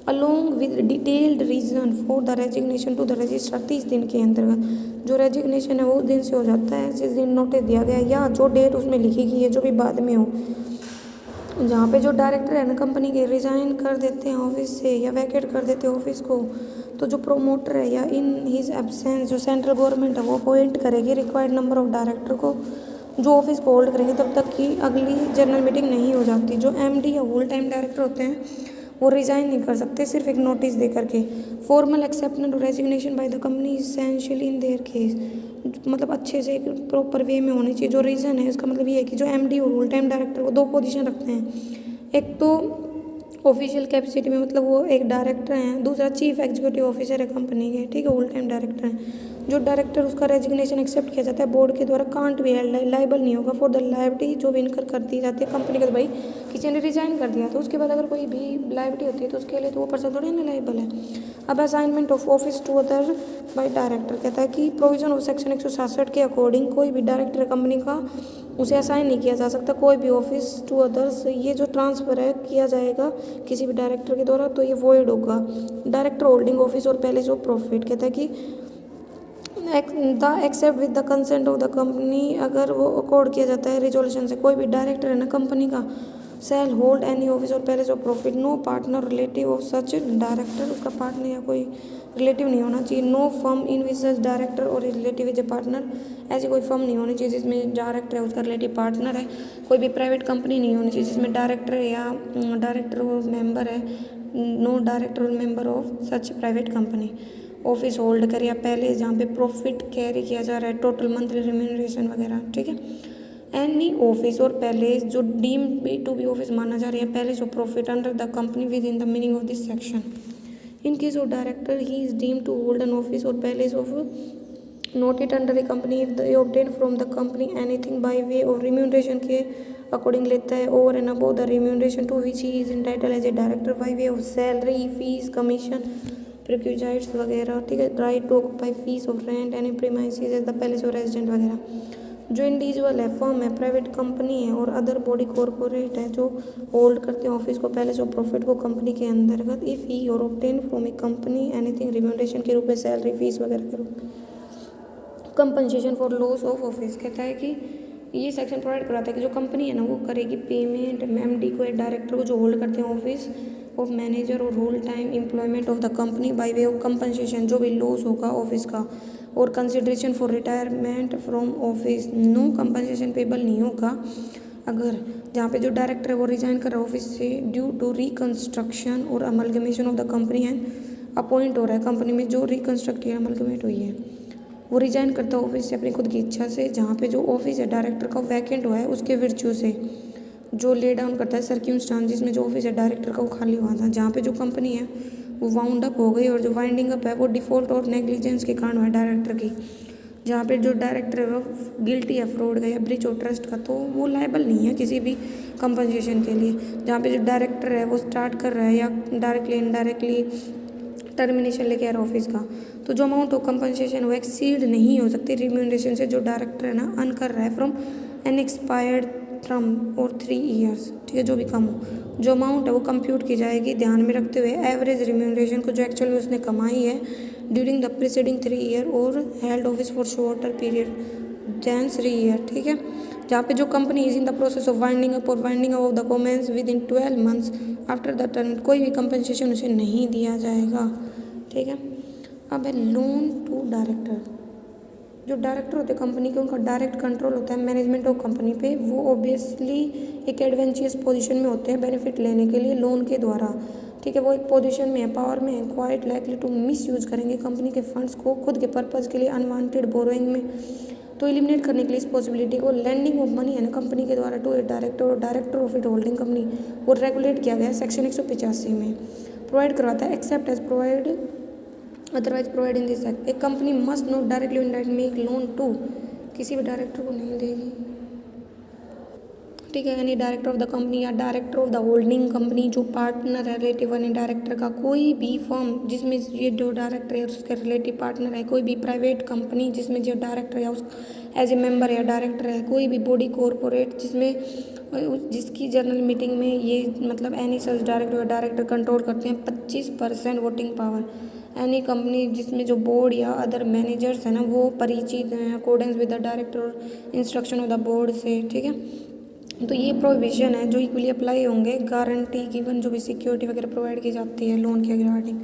along with detailed reason for the resignation to the registrar 30 दिन के अंतर्गत। जो रेजिग्नेशन है वो दिन से हो जाता है जिस दिन नोटिस दिया गया या जो डेट उसमें लिखी गई है जो भी बाद में हो। जहाँ पे जो डायरेक्टर है ना कंपनी के रिज़ाइन कर देते हैं ऑफिस से या वैकेट कर देते हैं ऑफिस को, तो जो प्रोमोटर है या इन हिज एब्सेंस जो सेंट्रल गवर्नमेंट है वो अपॉइंट करेगी रिक्वायर्ड नंबर ऑफ डायरेक्टर को जो ऑफिस को होल्ड करेंगे तब तक की अगली जनरल मीटिंग नहीं हो जाती। जो एमडी या होल टाइम डायरेक्टर होते हैं वो रिज़ाइन नहीं कर सकते सिर्फ एक नोटिस दे करके। फॉर्मल एक्सेप्टेंस और resignation by the company is essential in their case. मतलब अच्छे से एक प्रॉपर वे में होनी चाहिए। जो रीज़न है इसका मतलब ये है कि जो एमडी और होल टाइम डायरेक्टर को 2 पोजीशन रखते हैं। एक तो ऑफिशियल कैपेसिटी में, मतलब वो एक डायरेक्टर हैं, दूसरा चीफ एग्जीक्यूटिव ऑफिसर है कंपनी के, ठीक है, होल टाइम डायरेक्टर हैं। जो डायरेक्टर उसका रेजिग्नेशन एक्सेप्ट किया जाता है बोर्ड के द्वारा, कांट भी हेल्ड लाइबल नहीं होगा फॉर द लाइबिलिटी जो भी इनकर कर दी जाती है कंपनी का। तो भाई किसी ने रिजाइन कर दिया तो उसके बाद अगर कोई भी लाइबिलिटी होती है तो उसके लिए तो वो पर्सन थोड़ी ना लाइबल है। अब assignment of office to other by director कहता है कि प्रोविजन ऑफ सेक्शन 167 के अकॉर्डिंग कोई भी डायरेक्टर कंपनी का उसे असाइन नहीं किया जा सकता कोई भी ऑफिस टू अदर्स। ये जो ट्रांसफ़र है किया जाएगा किसी भी डायरेक्टर के द्वारा तो ये वॉइड होगा। डायरेक्टर होल्डिंग ऑफिस और पैलेस ऑफ प्रॉफिट कहता है कि the except with the consent of the company, अगर वो अकॉर्ड किया जाता है रिजोल्यूशन से, कोई भी डायरेक्टर है ना कंपनी का सेल होल्ड एनी ऑफिस और place of profit, no partner relative of such director, उसका पार्टनर या कोई रिलेटिव नहीं होना चाहिए। No firm in which such director और रिलेटिव इज ए पार्टनर, ऐसी कोई फर्म नहीं होनी चाहिए जिसमें डायरेक्टर है उसका रिलेटिव पार्टनर है। कोई भी प्राइवेट कंपनी नहीं होनी चाहिए जिसमें डायरेक्टर है या डायरेक्टर और मेंबर है, नो डायरेक्टर और member of such private company. Office hold कर या पहले जहाँ पे प्रॉफिट कैरी किया जा रहा है, टोटल मंथली रिम्यूनरेशन वगैरह, ठीक है। एनी ऑफिस और पैलेस जो डीम टू बी ऑफिस माना जा रहा है, place of profit under the company within the meaning of this section. In case of director he is deem to hold an office और place of नोटेड under a company if they obtain from the company anything by way of remuneration के according लेता है over and above the remuneration to which he is entitled as a director by way of salary, fees, commission, perquisites वगैरह, ठीक है, right to occupy fees of rent any premises as the place और resident वगैरह। जो individual है, firm है, private company है और अदर बॉडी कॉरपोरेट है जो होल्ड करते हैं ऑफिस को, पैलेस और प्रॉफिट को कंपनी के अंतर्गत, इफ़ ही और obtain from A company anything remuneration के रूप में, सैलरी, फीस वगैरह के रूप में, compensation for loss of office कहता है कि ये सेक्शन प्रोवाइड कराता है कि जो कंपनी है ना वो करेगी पेमेंट एमडी को, डायरेक्टर को जो होल्ड करते हैं ऑफिस ऑफ मैनेजर और whole time employment of the company by way of compensation, जो भी लॉस होगा ऑफिस का, और consideration for retirement from office. No compensation payable नहीं होगा अगर जहाँ पे जो डायरेक्टर है वो रिजाइन कर रहा है ऑफिस से ड्यू टू रिकन्स्ट्रक्शन और amalgamation of the company and appoint हो रहा है कंपनी में जो रिकन्स्ट्रक्ट या अमलगमेट हुई है, वो रिजाइन करता है ऑफिस से अपनी खुद की इच्छा से। जहाँ पे जो ऑफिस है डायरेक्टर का वैकेंट हुआ है उसके विर्च्यू से, जो ले डाउन करता है सर्क्यूमस्टांस जिसमें जो ऑफिस है डायरेक्टर का वो खाली हुआ था। जहाँ पे जो कंपनी है वो वाउंड अप हो गई और जो वाइंडिंग अप है वो डिफ़ॉल्ट और नेग्लिजेंस के कारण हुआ है डायरेक्टर की। जहाँ पे जो डायरेक्टर है वो गिल्टी है फ्रॉड का या ब्रीच ऑफ ट्रस्ट का, तो वो लायबल नहीं है किसी भी कंपनसेशन के लिए। जहाँ पे जो डायरेक्टर है वो स्टार्ट कर रहा है या डायरेक्टली इनडायरेक्टली टर्मिनेशन लेके आ रहा है ऑफिस का, तो जो अमाउंट ऑफ कंपनसेशन वो एक्सीड नहीं हो सकती रिम्यूनरेशन से जो डायरेक्टर है ना अर्न कर रहा है फ्रॉम एन एक्सपायर्ड टर्म और 3 ईयर्स, ठीक है, जो भी कम हो। जो अमाउंट है वो कंप्यूट की जाएगी ध्यान में रखते हुए एवरेज रिम्यूनरेशन को जो एक्चुअल में उसने कमाई है ड्यूरिंग द प्रीसीडिंग 3 ईयर और held office for shorter period than 3 year, ठीक है। जहाँ पे जो company is in the process of winding up और winding up of the commence within इन 12 मंथ्स आफ्टर द टर्न, कोई भी कंपनसेशन उसे नहीं दिया जाएगा, ठीक है। अब है लोन टू डायरेक्टर। जो डायरेक्टर होते हैं कंपनी के, उनका डायरेक्ट कंट्रोल होता है मैनेजमेंट ऑफ कंपनी पे। वो ऑब्वियसली एक एडवेंचरस पोजीशन में होते हैं बेनिफिट लेने के लिए लोन के द्वारा, ठीक है। वो एक पोजीशन में है, पावर में है, quite likely to misuse करेंगे कंपनी के फंड्स को खुद के पर्पज़ के लिए, अनवांटेड बोरोइंग में। तो एलिमिनेट करने के लिए इस पॉसिबिलिटी को लेंडिंग ऑफ मनी है ना कंपनी के द्वारा टू ए डायरेक्टर और director of it holding company, वो रेगुलेट किया गया है सेक्शन 185 में। प्रोवाइड करवाता है except as provide otherwise provide in this act. एक company must not directly indirect make loan to, किसी भी डायरेक्टर को नहीं देगी, ठीक है। यानी डायरेक्टर ऑफ द कंपनी या director of the holding company जो पार्टनर है रिलेटिव यानी डायरेक्टर का, कोई भी फर्म जिसमें ये जो डायरेक्टर है उसके रिलेटिव पार्टनर है, कोई भी प्राइवेट कंपनी जिसमें जो डायरेक्टर या उस एज ए मेंबर या डायरेक्टर है, कोई भी बॉडी कॉरपोरेट जिसकी जनरल मीटिंग में ये मतलब एनी सच डायरेक्टर या डायरेक्टर कंट्रोल करते हैं 25% वोटिंग पावर। एनी कंपनी जिसमें जो बोर्ड या अदर मैनेजर्स हैं ना वो परिचित हैं accordance with the director instruction of the board से, ठीक है। तो ये प्रोविज़न है जो इक्वली अप्लाई होंगे गारंटी गिवन जो भी सिक्योरिटी वगैरह प्रोवाइड की जाती है लोन के रिगार्डिंग,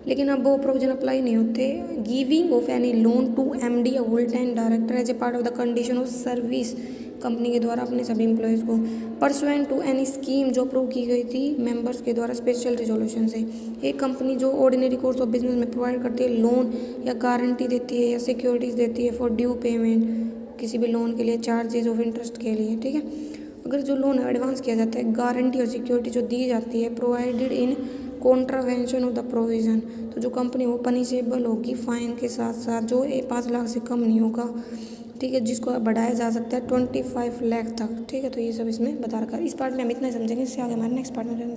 लेकिन अब वो प्रोविज़न अप्लाई नहीं होते। Giving of any loan to MD या whole time director as a part of the condition of service company के द्वारा अपने सभी एम्प्लॉयज़ को परसुएंट टू एनी स्कीम जो अप्रूव की गई थी मेंबर्स के द्वारा स्पेशल रिजोल्यूशन से। एक कंपनी जो ऑर्डिनरी कोर्स ऑफ बिजनेस में प्रोवाइड करती है लोन या गारंटी देती है या सिक्योरिटीज़ देती है फॉर ड्यू पेमेंट, किसी भी लोन के लिए चार्जेज ऑफ इंटरेस्ट के लिए, ठीक है। अगर जो लोन एडवांस किया जाता है, गारंटी और सिक्योरिटी जो दी जाती है provided in contravention of the provision, तो जो कंपनी वो पनिशेबल होगी फाइन के साथ साथ, जो 5 लाख से कम नहीं होगा, ठीक है, जिसको बढ़ाया जा सकता है 25 लाख तक, ठीक है। तो ये सब इसमें बता रखा है। इस पार्ट में हम इतना ही समझेंगे, इससे आगे हमारे नेक्स्ट पार्ट में